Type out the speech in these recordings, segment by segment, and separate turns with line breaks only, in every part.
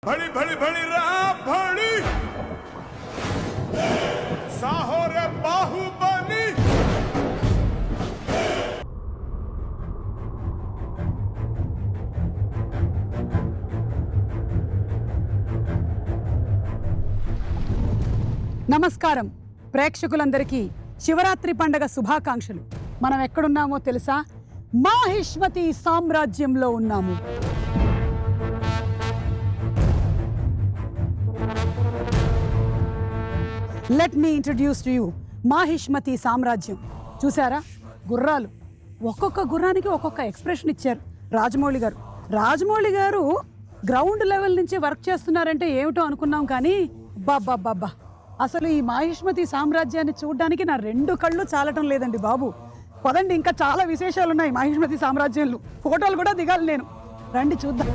भड़ी भड़ी भड़ी रा भड़ी साहो रे बाहुबली
నమస్కారం ప్రేక్షకులందరికీ శివరాత్రి పండుగ శుభాకాంక్షలు. మనం ఎక్కడున్నామో తెలుసా? మాహిష్మతి సామ్రాజ్యంలో ఉన్నాము. Let me introduce to you Mahishmati సామ్రాజ్యం. చూసారా గుర్రాలు, ఒక్కొక్క గుర్రానికి ఒక్కొక్క ఎక్స్ప్రెషన్ ఇచ్చారు రాజమౌళి గారు గ్రౌండ్ లెవెల్ నుంచి వర్క్ చేస్తున్నారంటే ఏమిటో అనుకున్నాం, కానీ బాబా అసలు ఈ మాహిష్మతి సామ్రాజ్యాన్ని చూడడానికి నా రెండు కళ్ళు చాలటం లేదండి బాబు. పదండి, ఇంకా చాలా విశేషాలు ఉన్నాయి మాహిష్మతి సామ్రాజ్యంలో. ఫోటోలు కూడా దిగాలి నేను. రండి చూద్దాం.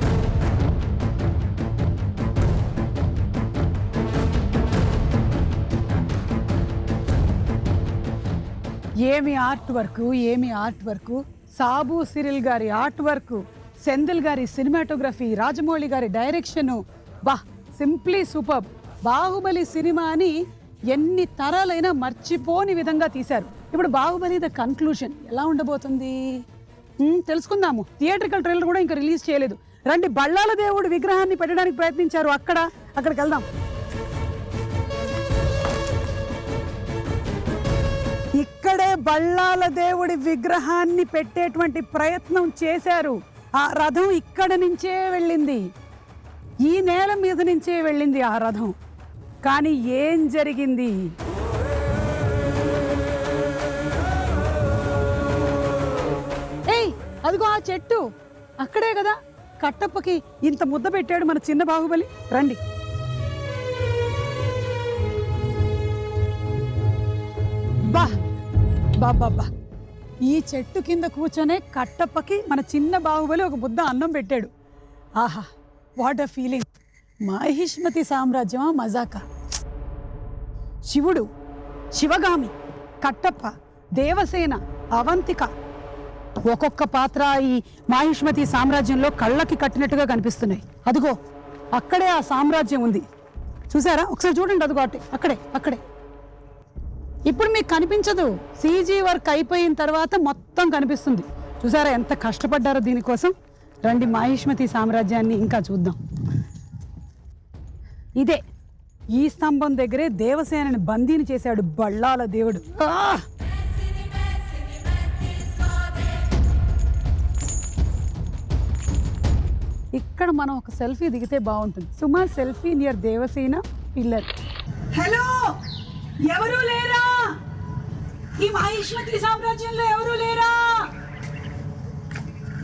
ఏమి ఆర్ట్ వర్క్, సాబు సిరిల్ గారి ఆర్ట్ వర్క్, సెందిల్ గారి సినిమాటోగ్రఫీ, రాజమౌళి గారి డైరెక్షను, సింప్లీ సూపర్. బాహుబలి సినిమాని ఎన్ని తరాలైనా మర్చిపోని విధంగా తీశారు. ఇప్పుడు బాహుబలి ద కన్క్లూషన్ ఎలా ఉండబోతుంది తెలుసుకుందాము. థియేట్రికల్ ట్రైలర్ కూడా ఇంకా రిలీజ్ చేయలేదు. రండి, బళ్ళాల దేవుడు విగ్రహాన్ని పెట్టడానికి ప్రయత్నించారు, అక్కడికి వెళ్దాం. ఇక్కడే బళ్ళాల దేవుడి విగ్రహాన్ని పెట్టేటువంటి ప్రయత్నం చేశారు. ఆ రథం ఇక్కడ నుంచే వెళ్ళింది, ఈ నేల మీద నుంచే వెళ్ళింది ఆ రథం. కానీ ఏం జరిగింది? ఏయ్, అదిగో ఆ చెట్టు అక్కడే కదా కట్టప్పకి ఇంత ముద్ద పెట్టాడు మన చిన్న బాహుబలి. రండి. బాబా, ఈ చెట్టు కింద కూర్చొనే కట్టప్పకి మన చిన్న బాహుబలి ఒక ముద్ద అన్నం పెట్టాడు. ఆహా, వాట్ అ ఫీలింగ్. మాహిష్మతి సామ్రాజ్యమా మజాకా. శివుడు, శివగామి, కట్టప్ప, దేవసేన, అవంతిక, ఒక్కొక్క పాత్ర ఈ మాహిష్మతి సామ్రాజ్యంలో కళ్ళకి కట్టినట్టుగా కనిపిస్తున్నాయి. అదిగో అక్కడే ఆ సామ్రాజ్యం ఉంది, చూసారా? ఒకసారి చూడండి, అదిగో అక్కడే. ఇప్పుడు మీకు కనిపించదు, సీజీ వర్క్ అయిపోయిన తర్వాత మొత్తం కనిపిస్తుంది. చూసారా ఎంత కష్టపడ్డారో దీనికోసం. రండి, మాహిష్మతి సామ్రాజ్యాన్ని ఇంకా చూద్దాం. ఇదే, ఈ స్తంభం దగ్గరే దేవసేనని బందీని చేశాడు బళ్ళాల దేవుడు. ఇక్కడ మనం ఒక సెల్ఫీ దిగితే బాగుంటుంది. Suma selfie near Devasena pillar. Hello, ఎవరు లేరా? ఈ మాహిష్మతి సామ్రాజ్యంలో ఎవరు లేరా?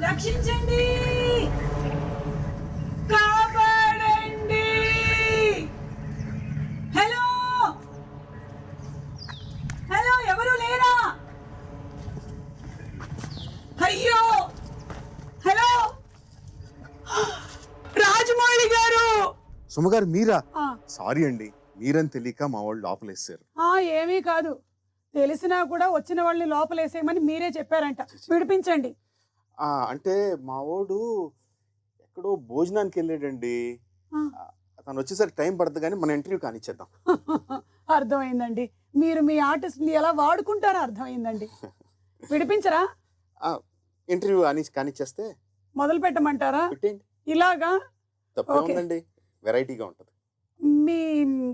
రక్షించండి, కాపాడండి. హలో, ఎవరు లేరా? అయ్యో, హలో, రాజమౌళి గారు.
సుమగారు మీరా? సారీ అండి, మీరని తెలియక మా వాళ్ళు లోపలేసారు.
ఏమీ కాదు, తెలిసినా కూడా వచ్చిన వాళ్ళని లోపలేసేయమని మీరే చెప్పారంట. విడిపించండి.
అంటే మా వాడు ఎక్కడో భోజనానికి వెళ్ళాడండి. తను వచ్చేసరికి టైం పడుతుంది, కానీ మన ఇంటర్వ్యూ కానిచ్చేద్దాం.
అర్థమైందండి, మీరు మీ ఆర్టిస్ట్ని ఎలా వాడుకుంటారో అర్థమైందండి. విడిపించరా?
ఇంటర్వ్యూ కానిచ్చేస్తే
మొదలు పెట్టమంటారా?
పెట్టండి.
ఇలాగా
తప్పేముందండి, వెరైటీగా ఉంటుంది.
మీ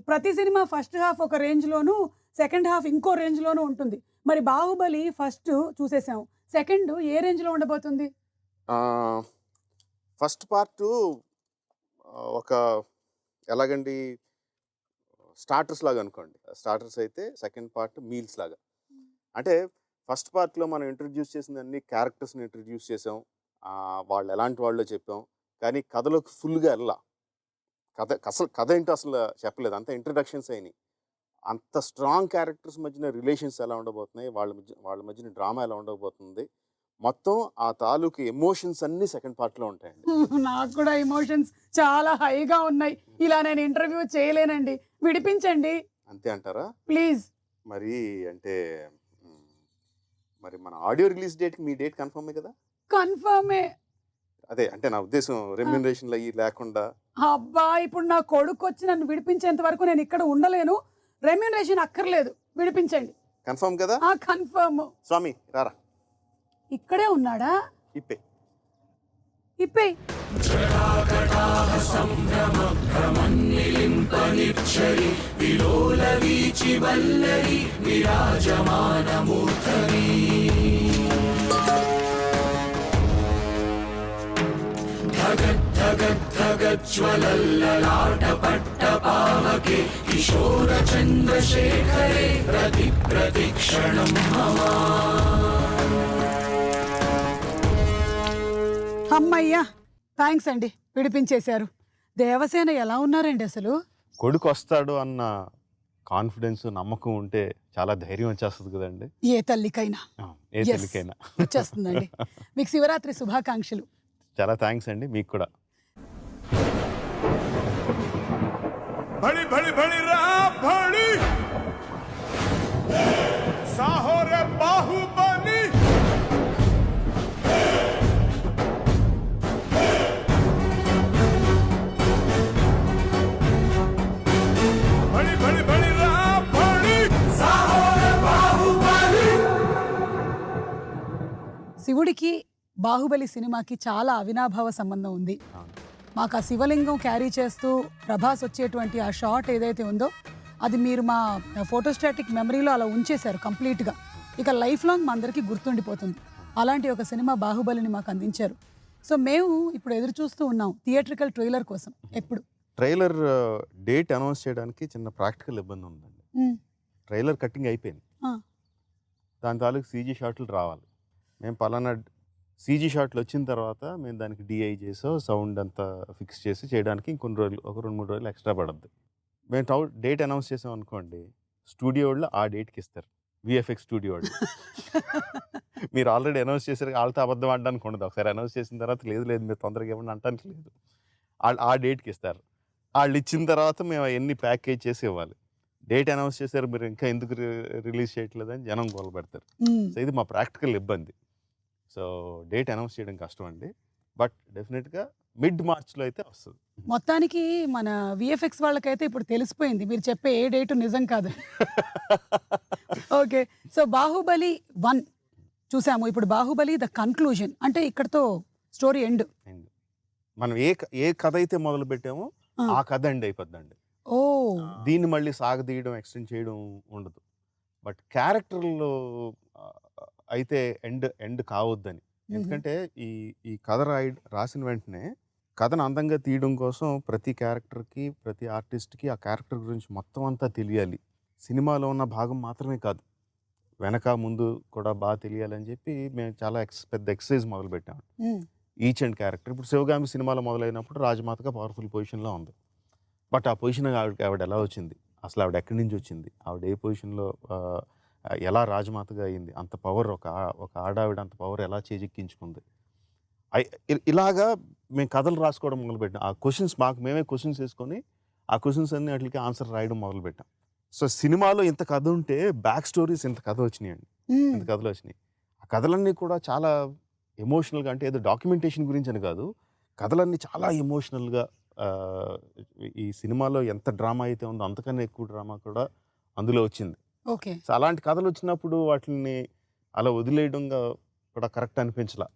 ప్రతి సినిమా ఫస్ట్ హాఫ్ ఒక రేంజ్లోను, సెకండ్ హాఫ్ ఇంకో రేంజ్లోనూ ఉంటుంది. మరి బాహుబలి ఫస్ట్ చూసేసాం, సెకండ్ ఏ రేంజ్లో ఉండబోతుంది?
ఫస్ట్ పార్ట్ ఒక ఎలాగండి, స్టార్టర్స్ లాగా అనుకోండి. స్టార్టర్స్ అయితే సెకండ్ పార్ట్ మీల్స్ లాగా. అంటే ఫస్ట్ పార్ట్లో మనం ఇంట్రడ్యూస్ చేసిన అన్ని క్యారెక్టర్స్ని ఇంట్రడ్యూస్ చేసాం, వాళ్ళు ఎలాంటి వాళ్ళో చెప్పాం, కానీ కథలోకి ఫుల్గా వెళ్ళా. కథ ఏంటో అసలు చెప్పలేదు, అంత ఇంట్రడక్షన్స్ అయినాయి. అంత స్ట్రాంగ్ క్యారెక్టర్స్ మధ్యన రిలేషన్స్ ఎలా ఉండబోతున్నాయి, వాళ్ళ మధ్యన డ్రామా ఎలా ఉండబోతుంది, మొత్తం ఆ తాలూకు ఎమోషన్స్ అన్ని సెకండ్ పార్ట్లో ఉంటాయండి.
నాకు కూడా ఎమోషన్స్ చాలా హైగా ఉన్నాయి. ఇలా నేను ఇంటర్వ్యూ చేయలేనండి, విడిపించండి.
అంతే అంటారా?
ప్లీజ్.
మరి అంటే మరి మన ఆడియో రిలీజ్ డేట్కి మీ డేట్ కన్ఫర్మే కదా?
కన్ఫర్మే.
అదే అంటే నా ఉద్దేశం రెమ్యూనరేషన్లు అయ్యి లేకుండా
అబ్బా ఇప్పుడు నా కొడుకు వచ్చి నన్ను విడిపించేంత వరకు నేను ఇక్కడ ఉండలేను. రెమ్యూనరేషన్ అక్కర్లేదు, విడిపించండి.
కన్ఫర్మ్ కదా?
కన్ఫర్మ్.
స్వామి రారా,
ఇక్కడే ఉన్నాడా?
ఇప్పే
ఇప్పే. అమ్మయ్యా, థ్యాంక్స్ అండి, విడిపించేశారు. దేవసేన ఎలా ఉన్నారండి అసలు?
కొడుకు వస్తాడు అన్న కాన్ఫిడెన్స్, నమ్మకం ఉంటే చాలా ధైర్యం వచ్చేస్తుంది కదండి.
ఏ తల్లికైనా
ఏ
Yes.
తల్లికైనా
వచ్చేస్తుందండి. మీకు శివరాత్రి శుభాకాంక్షలు.
చాలా థ్యాంక్స్ అండి, మీకు కూడా.
भड़ी भड़ी भड़ी भड़ी साहो रे बाहुबली भड़ी भड़ी भड़ी भड़ी साहो रे बाहुबली.
శివుడికి బాహుబలి సినిమాకి చాలా అవినాభావ సంబంధం ఉంది. మాకు ఆ శివలింగం క్యారీ చేస్తూ ప్రభాస్ వచ్చేటువంటి ఆ షాట్ ఏదైతే ఉందో అది మీరు మా ఫోటోస్టాటిక్ మెమరీలో అలా ఉంచేశారు కంప్లీట్గా. ఇక లైఫ్ లాంగ్ మా అందరికీ గుర్తుండిపోతుంది. అలాంటి ఒక సినిమా బాహుబలిని మాకు అందించారు. సో మేము ఇప్పుడు ఎదురు చూస్తూ ఉన్నాం థియేట్రికల్ ట్రైలర్ కోసం. ఎప్పుడు
ట్రైలర్ డేట్ అనౌన్స్ చేయడానికి చిన్న ప్రాక్టికల్ ఇబ్బంది ఉందండి. ట్రైలర్ కట్టింగ్ అయిపోయింది, దాని తాలూకు సీజీ షాట్లు రావాలి. మేము పలానా సీజీ షాట్లు వచ్చిన తర్వాత మేము దానికి డిఐ చేసో సౌండ్ అంతా ఫిక్స్ చేసి చేయడానికి ఇంకొన్ని రోజులు, ఒక 2-3 రోజులు ఎక్స్ట్రా పడుద్ది. మేము డేట్ అనౌన్స్ చేసాం అనుకోండి, స్టూడియో వాళ్ళు ఆ డేట్కి ఇస్తారు. విఎఫ్ఎక్స్ స్టూడియో వాళ్ళు మీరు ఆల్రెడీ అనౌన్స్ చేశారు, వాళ్ళతో అబద్ధం ఆడడానికి ఉండదు. ఒకసారి అనౌన్స్ చేసిన తర్వాత లేదు మీరు తొందరగా ఇవ్వండి అంటానికి లేదు, వాళ్ళు ఆ డేట్కి ఇస్తారు. వాళ్ళు ఇచ్చిన తర్వాత మేము అవన్నీ ప్యాకేజ్ చేసి ఇవ్వాలి. డేట్ అనౌన్స్ చేశారు, మీరు ఇంకా ఎందుకు రిలీజ్ చేయట్లేదని జనం గోల పెడతారు. సో ఇది మా ప్రాక్టికల్ ఇబ్బంది. సో డేట్ అనౌన్స్ చేయడం కష్టం అండి, బట్ డెఫినెట్గా మిడ్ మార్చ్లో అయితే వస్తుంది.
మొత్తానికి మన విఎఫ్ఎక్స్ వాళ్ళకైతే ఇప్పుడు తెలిసిపోయింది మీరు చెప్పే ఏ డేటు నిజం కాదు. ఓకే, సో బాహుబలి 1 చూసాము, ఇప్పుడు బాహుబలి ద కన్క్లూజన్, అంటే ఇక్కడతో స్టోరీ ఎండ్.
మనం ఏ కథ అయితే మొదలు పెట్టామో ఆ కథ ఎండ్ అయిపోద్దండి.
ఓ,
దీన్ని మళ్ళీ సాగదీయడం, ఎక్స్టెండ్ చేయడం ఉండదు. బట్ క్యారెక్టర్లో అయితే ఎండ్ కావద్దని. ఎందుకంటే ఈ కథ రాసిన వెంటనే కథను అందంగా తీయడం కోసం ప్రతి క్యారెక్టర్కి, ప్రతి ఆర్టిస్ట్కి ఆ క్యారెక్టర్ గురించి మొత్తం అంతా తెలియాలి. సినిమాలో ఉన్న భాగం మాత్రమే కాదు, వెనక ముందు కూడా బాగా తెలియాలని చెప్పి మేము చాలా పెద్ద ఎక్సర్సైజ్ మొదలుపెట్టాము. ఈచ్ అండ్ క్యారెక్టర్, ఇప్పుడు శివగామి సినిమాలో మొదలైనప్పుడు రాజమాతగా పవర్ఫుల్ పొజిషన్లో ఉంది. బట్ ఆ పొజిషన్ ఆవిడ ఎలా వచ్చింది, అసలు ఆవిడ ఎక్కడి నుంచి వచ్చింది, ఆవిడ ఏ పొజిషన్లో ఎలా రాజమాతగా అయింది, అంత పవర్ ఒక ఆడావిడ అంత పవర్ ఎలా చేజిక్కించుకుంది, ఇలాగా మేము కథలు రాసుకోవడం మొదలుపెట్టాం. ఆ క్వశ్చన్స్ మేమే క్వశ్చన్స్ వేసుకొని ఆ క్వశ్చన్స్ అన్ని వాటికి ఆన్సర్ రాయడం మొదలుపెట్టాం. సో సినిమాలో ఇంత కథ ఉంటే బ్యాక్ స్టోరీస్ ఇంత కథ వచ్చినాయండి, ఇంత కథలు వచ్చినాయి. ఆ కథలన్నీ కూడా చాలా ఎమోషనల్గా, అంటే ఏదో డాక్యుమెంటేషన్ గురించి అని కాదు, కథలన్నీ చాలా ఎమోషనల్గా. ఈ సినిమాలో ఎంత డ్రామా అయితే ఉందో అంతకన్నా ఎక్కువ డ్రామా కూడా అందులో వచ్చింది.
ఓకే,
సో అలాంటి కథలు వచ్చినప్పుడు వాటిని అలా వదిలేయడంగా కూడా కరెక్ట్ అనిపించలా.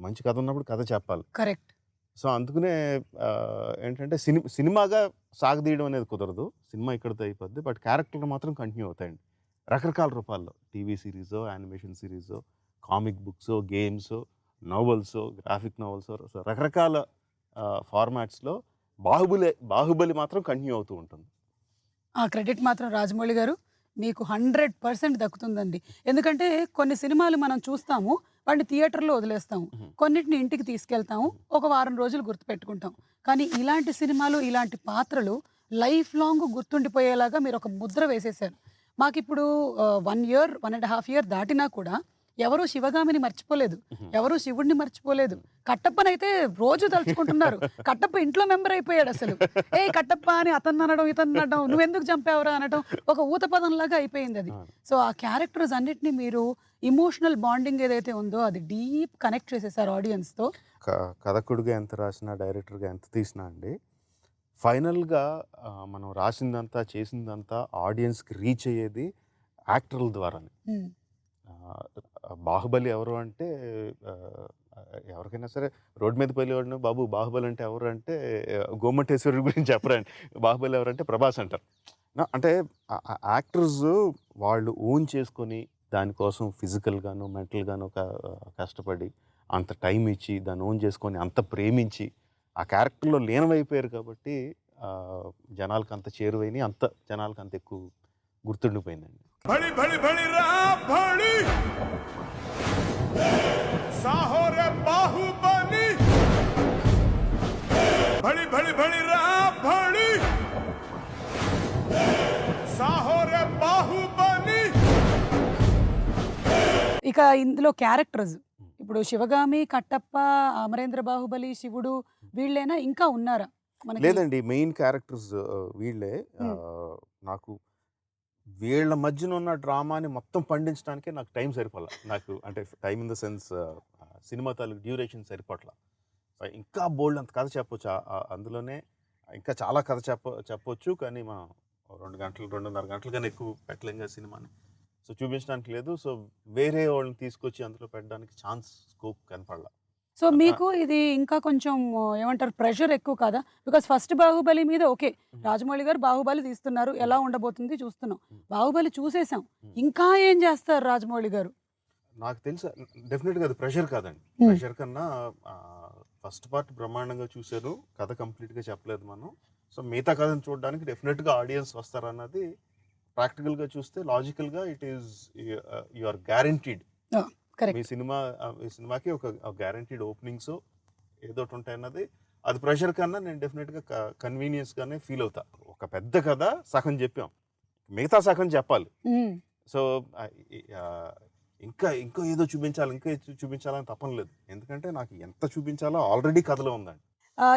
మంచి కథ ఉన్నప్పుడు కథ చెప్పాలి,
కరెక్ట్.
సో అందుకనే ఏంటంటే సినిమాగా సాగదీయడం అనేది కుదరదు, సినిమా ఇక్కడితో అయిపోద్ది. బట్ క్యారెక్టర్లు మాత్రం కంటిన్యూ అవుతాయండి రకరకాల రూపాల్లో. టీవీ సిరీసో, యానిమేషన్ సిరీసో, కామిక్ బుక్సో, గేమ్స్, నోవెల్సో, గ్రాఫిక్ నోవెల్సో, సో రకరకాల ఫార్మాట్స్లో బాహుబలి మాత్రం కంటిన్యూ అవుతూ ఉంటుంది.
ఆ క్రెడిట్ మాత్రం రాజమౌళి గారు మీకు 100% దక్కుతుందండి. ఎందుకంటే కొన్ని సినిమాలు మనం చూస్తాము, వాటిని థియేటర్లో వదిలేస్తాము, కొన్నిటిని ఇంటికి తీసుకెళ్తాము, ఒక వారం రోజులు గుర్తుపెట్టుకుంటాం. కానీ ఇలాంటి సినిమాలు, ఇలాంటి పాత్రలు లైఫ్ లాంగ్ గుర్తుండిపోయేలాగా మీరు ఒక ముద్ర వేసేసారు. మాకు ఇప్పుడు 1 year 1.5 year దాటినా కూడా ఎవరు శివగామిని మర్చిపోలేదు, ఎవరు శివుడిని మర్చిపోలేదు. కట్టప్పనైతే రోజు తలుచుకుంటున్నారు. కట్టప్ప ఇంట్లో మెంబర్ అయిపోయాడు అసలు. ఏ కట్టప్ప అని అతన్ని అనడం, ఇతన్ని అనడం, నువ్వెందుకు చంపావురా అనడం ఒక ఊత పదం లాగా అయిపోయింది అది. సో ఆ క్యారెక్టర్స్ అన్నిటిని మీరు ఇమోషనల్ బాండింగ్ ఏదైతే ఉందో అది డీప్ కనెక్ట్ చేసేసారు ఆడియన్స్ తో.
కథకుడిగా ఎంత రాసినా, డైరెక్టర్గా ఎంత తీసినా అండి, ఫైనల్గా మనం రాసిందంతా చేసిందంతా ఆడియన్స్కి రీచ్ అయ్యేది యాక్టర్ల ద్వారానే. బాహుబలి ఎవరు అంటే ఎవరికైనా సరే రోడ్ మీద వెళ్ళేవాడిని, బాబు బాహుబలి అంటే ఎవరు అంటే గోమటేశ్వరుడి గురించి చెప్పరండి, బాహుబలి ఎవరంటే ప్రభాస్ అంటారు. అంటే యాక్టర్స్ వాళ్ళు ఓన్ చేసుకొని దానికోసం ఫిజికల్గాను మెంటల్గాను కష్టపడి అంత టైం ఇచ్చి దాన్ని ఓన్ చేసుకొని అంత ప్రేమించి ఆ క్యారెక్టర్లో లీనమైపోయారు కాబట్టి జనాలకు అంత చేరువైన, అంత జనాలకు అంత ఎక్కువ గుర్తుండిపోయిందండి.
भड़ी भड़ी भड़ी रा भड़ी साहो रे बाहुबली भड़ी भड़ी भड़ी रा भड़ी साहो रे बाहुबली.
ఇక ఇందులో క్యారెక్టర్స్ ఇప్పుడు శివగామి, కట్టప్ప, అమరేంద్ర బాహుబలి, శివుడు వీళ్ళేనా ఇంకా ఉన్నారా?
లేదండి, మెయిన్ క్యారెక్టర్స్ వీళ్ళే. నాకు వీళ్ళ మధ్యన ఉన్న డ్రామాని మొత్తం పండించడానికే నాకు టైం సరిపోలే. నాకు అంటే time in the sense cinema తాలూకు డ్యూరేషన్ సరిపోట్లా. ఇంకా బోల్డ్ అంత కథ చెప్పొచ్చు అందులోనే, ఇంకా చాలా కథ చెప్పొచ్చు. కానీ మా 2 గంటలు 2.5 గంటల కన్నా ఎక్కువ పెట్టలేం కదా సినిమాని. సో చూపించడానికి లేదు. సో వేరే వాళ్ళని తీసుకొచ్చి అందులో పెట్టడానికి స్కోప్ కనపడలా.
సో మీకు ఇది ఇంకా కొంచెం ఏమంటారు ప్రెషర్ ఎక్కువ కదా? బికాస్ ఫస్ట్ బాహుబలి మీద ఓకే, రాజమౌళి గారు బాహుబలి తీస్తున్నారు, ఎలా ఉండబోతుంది చూస్తున్నాం. బాహుబలి చూసేసాం, ఇంకా ఏం చేస్తారు రాజమౌళి గారు?
నాకు తెలుసు డెఫినెట్గా అది ప్రెషర్ కాదండి. ప్రెషర్ కన్నా ఫస్ట్ పార్ట్ బ్రహ్మాండంగా చూశారు, కథ కంప్లీట్గా చెప్పలేదు మనం. సో మిగతా కథను చూడడానికి డెఫినెట్గా ఆడియన్స్ వస్తారన్నది ప్రాక్టికల్గా చూస్తే లాజికల్గా it is you are guaranteed. ఈ సినిమాకి ఒక గ్యారంటీడ్ ఓపెనింగ్స్ ఏదో ఉంటాయన్నది. అది ప్రెషర్ కన్నా నేను డెఫినెట్గా కన్వీనియన్స్గానే ఫీల్ అవుతా. ఒక పెద్ద కథ సగం చెప్పాం, మిగతా సగం చెప్పాలి. సో ఇంకా ఏదో చూపించాలని తప్పని లేదు, ఎందుకంటే నాకు ఎంత చూపించాలో ఆల్రెడీ కథలో ఉందండి.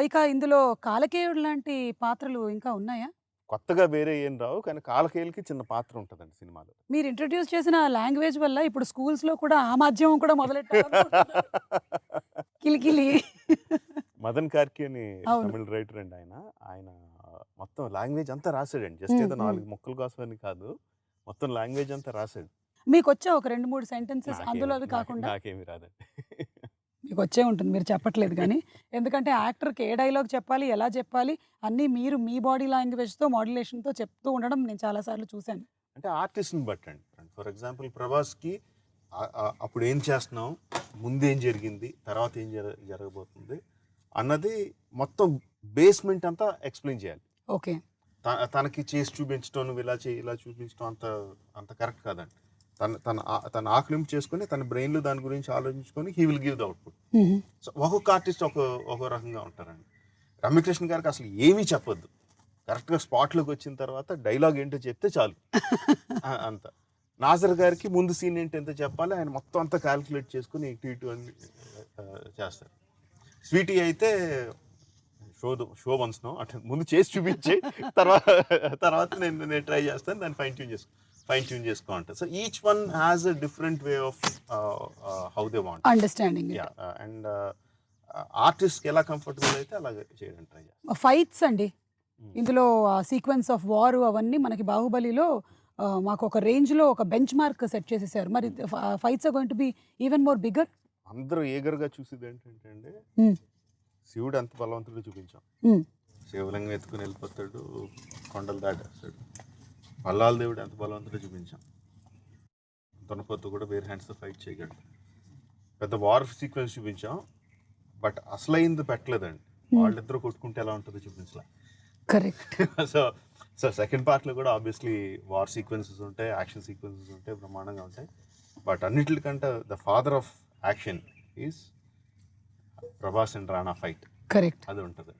ఇక ఇందులో కాలకేయుడు లాంటి పాత్రలు ఇంకా ఉన్నాయా?
కొత్తగా వేరే ఏం రావు, కానీ కాలకేయులకి చిన్న పాత్ర ఉంటుందండి సినిమాలో.
మీరు ఇంట్రడ్యూస్ చేసిన లాంగ్వేజ్ వల్ల ఇప్పుడు స్కూల్స్ లో కూడా ఆ మాధ్యమం కూడా మొదలెట్టారు. కిలికిలి
మదన్ కార్కి అని తమిళ రైటర్ అండి, ఆయన మొత్తం లాంగ్వేజ్ అంతా రాశాడండి. జస్ట్ ఏదో 4 ముక్కల కోసమని కాదు, మొత్తం లాంగ్వేజ్ అంతా రాశాడు.
మీకు వచ్చా ఒక 2-3 సెంటెన్సెస్ అందులో అవి కాకుండా?
నాకేమి రాదండి.
మీకు వచ్చే ఉంటుంది, మీరు చెప్పట్లేదు కానీ. ఎందుకంటే యాక్టర్కి ఏ డైలాగ్ చెప్పాలి, ఎలా చెప్పాలి అన్నీ మీరు మీ బాడీ లాంగ్వేజ్తో మాడ్యులేషన్తో చెప్తూ ఉండడం నేను చాలాసార్లు చూశాను.
అంటే ఆర్టిస్ట్ని బట్టండి. ఫర్ ఎగ్జాంపుల్ ప్రభాస్కి అప్పుడు ఏం చేస్తున్నాం, ముందేం జరిగింది, తర్వాత ఏం జరగబోతుంది అన్నది మొత్తం బేస్మెంట్ అంతా ఎక్స్ప్లెయిన్ చేయాలి.
ఓకే,
తనకి చేసి చూపించడం, నువ్వు ఇలా చేయి ఇలా చూపించడం అంత కరెక్ట్ కాదండి. తన ఆక్లింపు చేసుకొని తన బ్రెయిన్లో దాని గురించి ఆలోచించుకొని he will give the output. So ఒక్కొక్క ఆర్టిస్ట్ ఒక రకంగా ఉంటారండి. రమ్యకృష్ణ గారికి అసలు ఏమీ చెప్పొద్దు, కరెక్ట్గా స్పాట్లోకి వచ్చిన తర్వాత డైలాగ్ ఏంటో చెప్తే చాలు అంత. నాజర్ గారికి ముందు సీన్ ఏంటి ఎంత చెప్పాలి, ఆయన మొత్తం అంతా క్యాల్కులేట్ చేసుకుని ఇటు అని చేస్తారు. స్వీటీ అయితే షో వన్స్ అంటే ముందు చేసి చూపించి తర్వాత నేను ట్రై చేస్తాను, దాన్ని ఫైన్ ట్యూన్ చేసుకో అంటారు. So each one has a different way of how they want
understanding.
And ఆర్టిస్ట్కి ఎలా కంఫర్టబుల్ అయితే అలాగే చేయడానికి ట్రై చేస్తాను.
ఫైట్స్ అండి, ఇందులో సీక్వెన్స్ ఆఫ్ వార్ అవన్నీ మనకి బాహుబలిలో మాకు ఒక రేంజ్లో ఒక బెంచ్ మార్క్ సెట్ చేసేసారు. మరి fights are going to be even more bigger.
అందరూ ఏగర్గా చూసేది ఏంటంటే శివుడు ఎంత బలవంతుడు చూపించాం. శివలింగం ఎత్తుకుని వెళ్ళిపోతాడు, కొండలు దాటేస్తాడు. మల్లాల దేవుడు ఎంత బలవంతుడో చూపించాం. దొనపొత్తు కూడా వేరే హ్యాండ్స్తో ఫైట్ చేయగలడు. పెద్ద వార్ సీక్వెన్స్ చూపించాం, బట్ అసలైంది పెట్టలేదండి. వాళ్ళిద్దరూ కొట్టుకుంటే ఎలా ఉంటుందో చూపించలే.
కరెక్ట్.
సో సెకండ్ పార్ట్లో కూడా ఆబ్వియస్లీ వార్ సీక్వెన్సెస్ ఉంటాయి, యాక్షన్ సీక్వెన్సెస్ ఉంటాయి, బ్రహ్మాండంగా ఉంటాయి. బట్ అన్నిటికంటే the father of action is Prabhas and Rana fight.
Correct,
అది ఉంటుంది.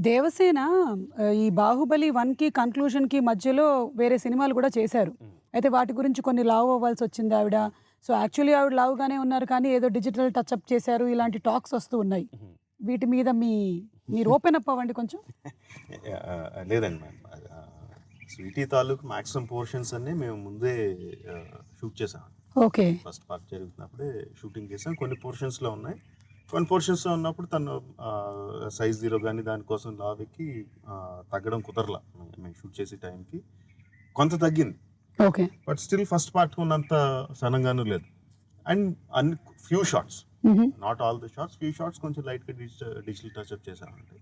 దేవసేన ఈ 'బాహుబలి 1కి కన్క్లూజన్‌కి మధ్యలో వేరే సినిమాలు కూడా చేశారు. అయితే వాటి గురించి కొన్ని లావ్ అవ్వాల్సి వచ్చింది ఆవిడ. సో, యాక్చువల్లీ ఆవిడ లావుగానే ఉన్నారు కానీ ఏదో డిజిటల్ టచ్ చేశారు. ఇలాంటి టాక్స్ వస్తూ ఉన్నాయి. వీటి మీద మీరు ఓపెన్ అప్ అవ్వండి కొంచెం.
లేదండి మ్యామ్. స్వీటీ తాలూకు మ్యాక్సిమం పోర్షన్స్ అన్నీ మేము ముందే షూట్ చేసాం.
ఓకే.
ఫస్ట్ పార్ట్ జరుగుతున్నప్పుడే షూటింగ్ చేసాం. కొన్ని పోర్షన్స్లో ఉన్నాయి. కొన్ని పోర్షన్స్లో ఉన్నప్పుడు తను సైజ్ జీరో కానీ దానికోసం లావెక్కి తగ్గడం కుదరలా. మేము షూట్ చేసే టైంకి కొంత తగ్గింది.
Okay.
But still first part ఉన్నంత సన్నంగానూ లేదు. అండ్ అన్ని few shorts, not all the shorts, few shorts కొంచెం లైట్గా డిజిటల్ టచ్అప్ చేశామంటే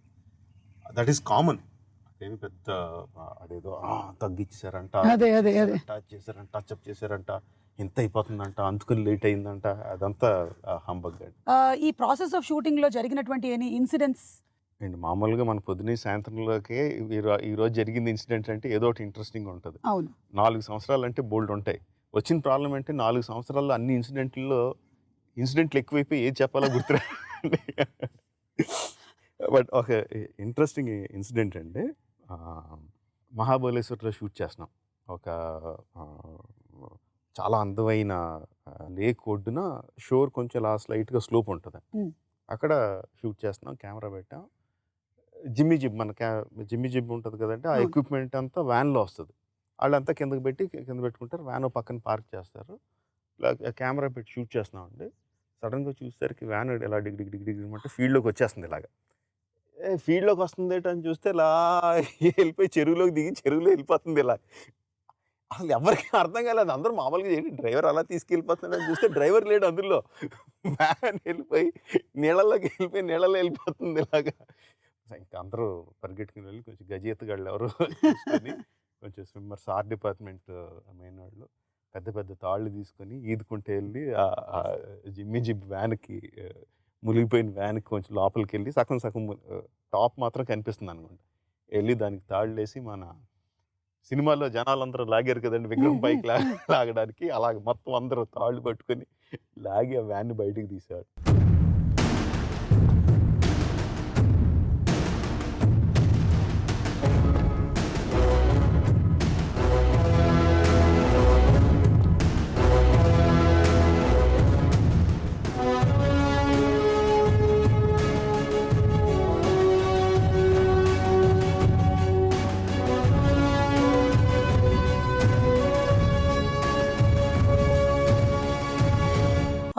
దట్ ఈస్ కామన్. ఏమి పెద్ద అదేదో తగ్గించారంట, టచ్ చేశారంట, టచ్అప్ చేశారంట, ఎంత అయిపోతుందంట, అందుకని లేట్ అయిందంట, అదంతా హంబగ్.
ఈ ప్రాసెస్ ఆఫ్ షూటింగ్ లో జరిగినటువంటి ఎనీ ఇన్సిడెంట్స్?
అండ్ మామూలుగా మన పొద్దునే సాయంత్రంలోకే ఈరోజు జరిగింది ఇన్సిడెంట్ అంటే ఏదో ఒకటి ఇంట్రెస్టింగ్ ఉంటుంది.
అవును.
4 సంవత్సరాలు అంటే బోల్డ్ ఉంటాయి. వచ్చిన ప్రాబ్లం అంటే 4 సంవత్సరాల్లో అన్ని ఇన్సిడెంట్లు ఎక్కువైపోయి ఏది చెప్పాలో గుర్తురా. బట్ ఒక ఇంట్రెస్టింగ్ ఇన్సిడెంట్ అంటే మహాబలేశ్వర్లో షూట్ చేస్తున్నాం. ఒక చాలా అందమైన లేక్ ఒడ్డున షోర్ కొంచెం లైట్గా స్లోప్ ఉంటుంది. అక్కడ షూట్ చేస్తున్నాం, కెమెరా పెట్టాం. జిమ్మి జిబ్ ఉంటుంది కదంటే ఆ ఎక్విప్మెంట్ అంతా వ్యాన్లో వస్తుంది. వాళ్ళంతా కింద పెట్టుకుంటారు, వ్యాన్ పక్కన పార్క్ చేస్తారు. ఇలా కెమెరా పెట్టి షూట్ చేస్తున్నామండి. సడన్గా చూసేసరికి వ్యాన్ ఇలా డిగ్ అంటే ఫీల్డ్లోకి వచ్చేస్తుంది. ఇలాగా ఫీల్డ్లోకి వస్తుంది అని చూస్తే ఇలా వెళ్ళిపోయి చెరువులోకి దిగి చెరువులో వెళ్ళిపోతుంది. ఇలా అసలు ఎవరికి అర్థం కాలేదు. అందరూ మామూలుగా ఏంటి డ్రైవర్ అలా తీసుకెళ్ళిపోతున్నాడని చూస్తే డ్రైవర్ లేడు అందులో. వ్యాన్ వెళ్ళిపోయి నీళ్ళలో వెళ్ళిపోతుంది ఇలాగా. ఇంకా అందరూ పరిగెట్టుకుని వెళ్ళి కొంచెం గజెత్తుగాళ్ళు ఎవరు తీసుకొని కొంచెం స్విమ్మర్స్, ఆర్ట్ డిపార్ట్మెంట్ మెయిన్ వాళ్ళు పెద్ద పెద్ద తాళ్ళు తీసుకొని ఈదుకుంటే వెళ్ళి జిమ్మి జిబ్ వ్యాన్కి, మునిగిపోయిన వ్యాన్కి కొంచెం లోపలికి వెళ్ళి సగం టాప్ మాత్రం కనిపిస్తుంది అనుకోండి, వెళ్ళి దానికి తాళ్ళు వేసి మన సినిమాలో జనాలందరూ లాగారు కదండి విగ్రహం పైకి లాగడానికి, అలాగ మొత్తం అందరూ తాళ్ళు పట్టుకొని లాగి ఆ వ్యాన్ని బయటికి తీశాడు.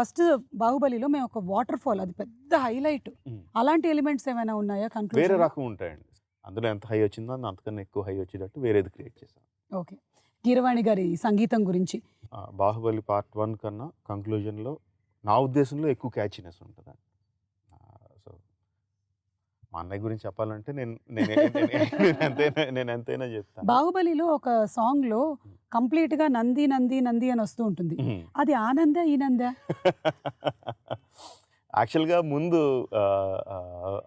ఫస్ట్ బాహుబలిలో మేము ఒక వాటర్ ఫాల్, అది పెద్ద హైలైట్. అలాంటి ఎలిమెంట్స్ ఏమైనా ఉన్నాయా?
వేరే రకం ఉంటాయండి. అందులో ఎంత హై వచ్చిందో అంతకన్నా ఎక్కువ హై వచ్చేటట్టు వేరేది క్రియేట్ చేశాను.
ఓకే. కీరవాణి గారి సంగీతం గురించి
బాహుబలి పార్ట్ 1 కన్నా కంక్లూజన్లో నా ఉద్దేశంలో ఎక్కువ క్యాచీనెస్ ఉంటుంది. సో మా అన్నయ్య గురించి చెప్పాలంటే నేను ఎంతైనా చెప్తాను.
బాహుబలిలో ఒక సాంగ్ లో కంప్లీట్ గా నంది నంది నంది అని వస్తూ ఉంటుంది. అది ఆనందా ఈనందా?
యాక్చువల్గా ముందు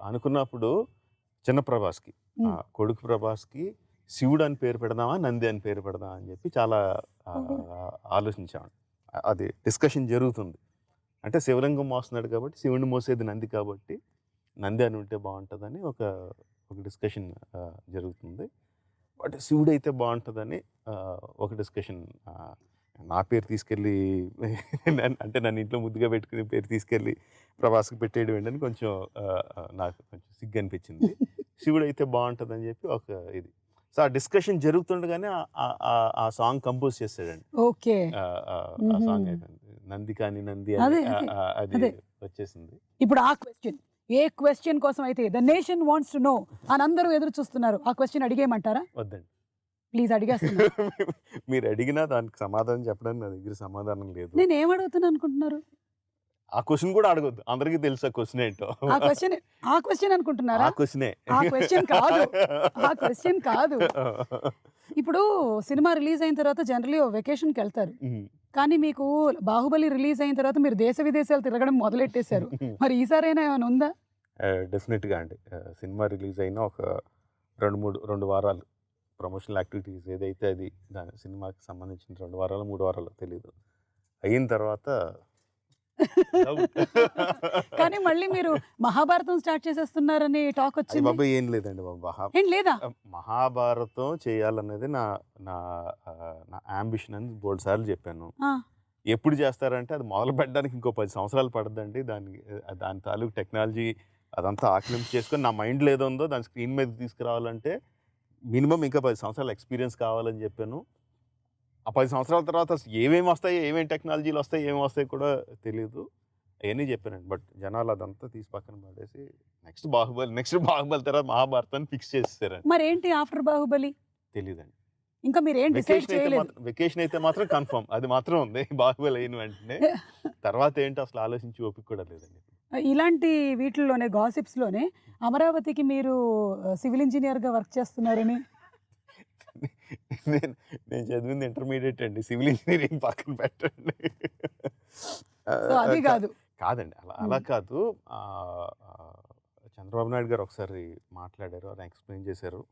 అనుకున్నప్పుడు చిన్న ప్రభాస్కి, కొడుకు ప్రభాస్కి శివుడు అని పేరు పెడదామా నంది అని పేరు పెడదామా అని చెప్పి చాలా ఆలోచించామండి. అది డిస్కషన్ జరుగుతుంది. అంటే శివలింగం మోస్తున్నాడు కాబట్టి శివుడిని మోసేది నంది కాబట్టి నంది అని ఉంటే బాగుంటుందని ఒక డిస్కషన్ జరుగుతుంది. బట్ శివుడు అయితే బాగుంటుందని ఒక డిస్కషన్. నా పేరు తీసుకెళ్ళి అంటే నన్ను ఇంట్లో ముద్దుగా పెట్టుకుని పేరు తీసుకెళ్ళి ప్రభాస్కి పెట్టేయడం ఏంటని కొంచెం నాకు కొంచెం సిగ్గు అనిపించింది. శివుడు అయితే బాగుంటుందని చెప్పి ఒక ఇది. సో ఆ డిస్కషన్ జరుగుతుండగానే ఆ సాంగ్ కంపోజ్ చేశాడండి.
ఓకే.
ఆ సాంగ్ అయిపోయింది, నంది కాని నంది అది వచ్చేసింది.
ఇప్పుడు ఆ క్వశ్చన్, ఏ క్వశ్చన్ కోసం అయితే the nation wants to know అని అందరూ ఎదురు చూస్తున్నారు, ఆ క్వశ్చన్ అడిగేయమంటారా?
వద్దండి,
ప్లీజ్ అడిగేస్తున్నా.
మీరు అడిగినా దానికి సమాధానం చెప్పడానికి నా దగ్గర సమాధానం లేదు.
నేను ఏం అడుగుతున్నా అనుకుంటున్నారు?
ఆ క్వశ్చన్ కూడా అడగొద్దు, అందరికీ తెలుసు ఆ క్వశ్చన్ ఏంటో.
ఆ క్వశ్చన్ అనుకుంటున్నారా?
ఆ
క్వశ్చన్ కాదు. ఇప్పుడు సినిమా రిలీజ్ అయిన తర్వాత జనరల్లీ వెకేషన్కి వెళ్తారు, కానీ మీకు బాహుబలి రిలీజ్ అయిన తర్వాత మీరు దేశ విదేశాలు తిరగడం మొదలెట్టేశారు. మరి ఈసారైనా ఏమైనా ఉందా?
డెఫినెట్గా అండి. సినిమా రిలీజ్ అయిన ఒక 2 వారాలు ప్రమోషనల్ యాక్టివిటీస్ ఏదైతే అది దాని సినిమాకి సంబంధించిన 2 వారాలు 3 వారాలు తెలియదు అయిన తర్వాత
కానీ మళ్ళీ మీరు మహాభారతం స్టార్ట్ చేసేస్తున్నారని టాక్ వచ్చింది.
బాబా ఏం లేదండి బాబా,
ఏం లేదా?
మహాభారతం చేయాలనేది నా నా నా అంబిషన్ అని బోల్డ్ సార్లు చెప్పాను. ఎప్పుడు చేస్తారంటే అది మొదలు పెట్టడానికి ఇంకో 10 సంవత్సరాలు పడుతుందండి. దాని తాలూకు టెక్నాలజీ అదంతా ఆక్లింపు చేసుకొని నా మైండ్లో ఏదో ఉందో దాని స్క్రీన్ మీద తీసుకురావాలంటే మినిమం ఇంకా 10 సంవత్సరాల ఎక్స్పీరియన్స్ కావాలని చెప్పాను. ఆ 10 సంవత్సరాల తర్వాత ఏమేమి వస్తాయి, ఏమేమి టెక్నాలజీలు వస్తాయి, ఏమి వస్తాయి కూడా తెలియదు. అవన్నీ చెప్పానండి. బట్ జనాలు అదంతా తీసి పక్కన పడేసి నెక్స్ట్ బాహుబలి తర్వాత మహాభారతాన్ని ఫిక్స్ చేసేసారండి.
మరి ఏంటి ఆఫ్టర్ బాహుబలి
తెలియదండి.
ఇంకా మీరు ఏం డిసైడ్ చేయలేదు?
వెకేషన్ అయితే మాత్రం కన్ఫర్మ్, అది మాత్రం ఉంది. బాహుబలి అయిన వెంటనే తర్వాత ఏంటి అసలు ఆలోచించి ఓపిక కూడా లేదండి.
ఇలాంటి వీటిల్లోనే గాసిప్స్లోనే అమరావతికి మీరు సివిల్ ఇంజనీర్గా వర్క్ చేస్తున్నారని.
నేను చదివింది ఇంటర్మీడియట్ అండి, సివిల్ ఇంజనీరింగ్ పక్కన పెట్టండి.
అది కాదు
కాదండి, అలా కాదు. చంద్రబాబు నాయుడు గారు ఒకసారి మాట్లాడారు, ఆయన ఎక్స్ప్లెయిన్ చేశారు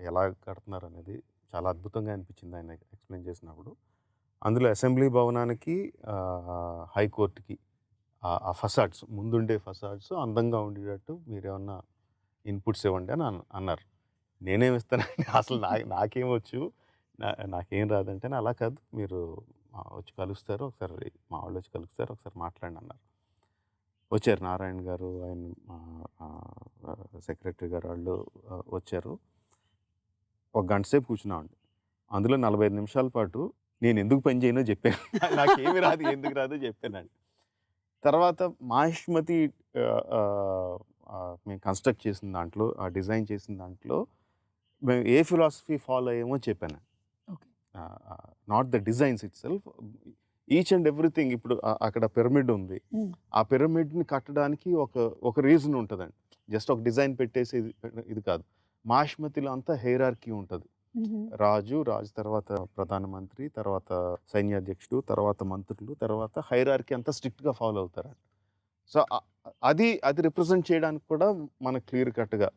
ఎలా కడుతున్నారు అనేది. చాలా అద్భుతంగా అనిపించింది ఆయన ఎక్స్ప్లెయిన్ చేసినప్పుడు. అందులో అసెంబ్లీ భవనానికి హైకోర్టుకి ఆ ఫసాడ్స్, ముందుండే ఫసాడ్స్ అందంగా ఉండేటట్టు మీరేమన్నా ఇన్పుట్స్ ఇవ్వండి అని అన్నారు. నేనేమి ఇస్తానండి, అసలు నాకేమొచ్చు, నాకేం రాదంటే అలా కాదు, మీరు వచ్చి కలుస్తారు ఒకసారి, మా వాళ్ళు వచ్చి కలుస్తారు ఒకసారి మాట్లాడండి అన్నారు. వచ్చారు నారాయణ గారు, ఆయన సెక్రటరీ గారు వాళ్ళు వచ్చారు. ఒక గంట సేపు కూర్చున్నామండి. అందులో 45 నిమిషాల పాటు నేను ఎందుకు పని చేయనో చెప్పాను. నాకేమి రాదు, ఎందుకు రాదో చెప్పానండి. తర్వాత మాహిష్మతి మేము కన్స్ట్రక్ట్ చేసిన దాంట్లో, ఆ డిజైన్ చేసిన దాంట్లో మేము ఏ ఫిలాసఫీ ఫాలో అయ్యామో చెప్పాను. Not the designs it self, each and everything. ఇప్పుడు అక్కడ పిరమిడ్ ఉంది, ఆ పిరమిడ్ని కట్టడానికి ఒక రీజన్ ఉంటుందండి. జస్ట్ ఒక డిజైన్ పెట్టేసి ఇది కాదు. మాహిష్మతిలో అంతా హైరార్కీ ఉంటుంది. రాజు తర్వాత ప్రధానమంత్రి, తర్వాత సైన్యాధ్యక్షుడు, తర్వాత మంత్రులు, తర్వాత హైరార్కీ అంతా స్ట్రిక్ట్గా ఫాలో అవుతారండి. సో అది రిప్రజెంట్ చేయడానికి కూడా మనకు క్లియర్ కట్గా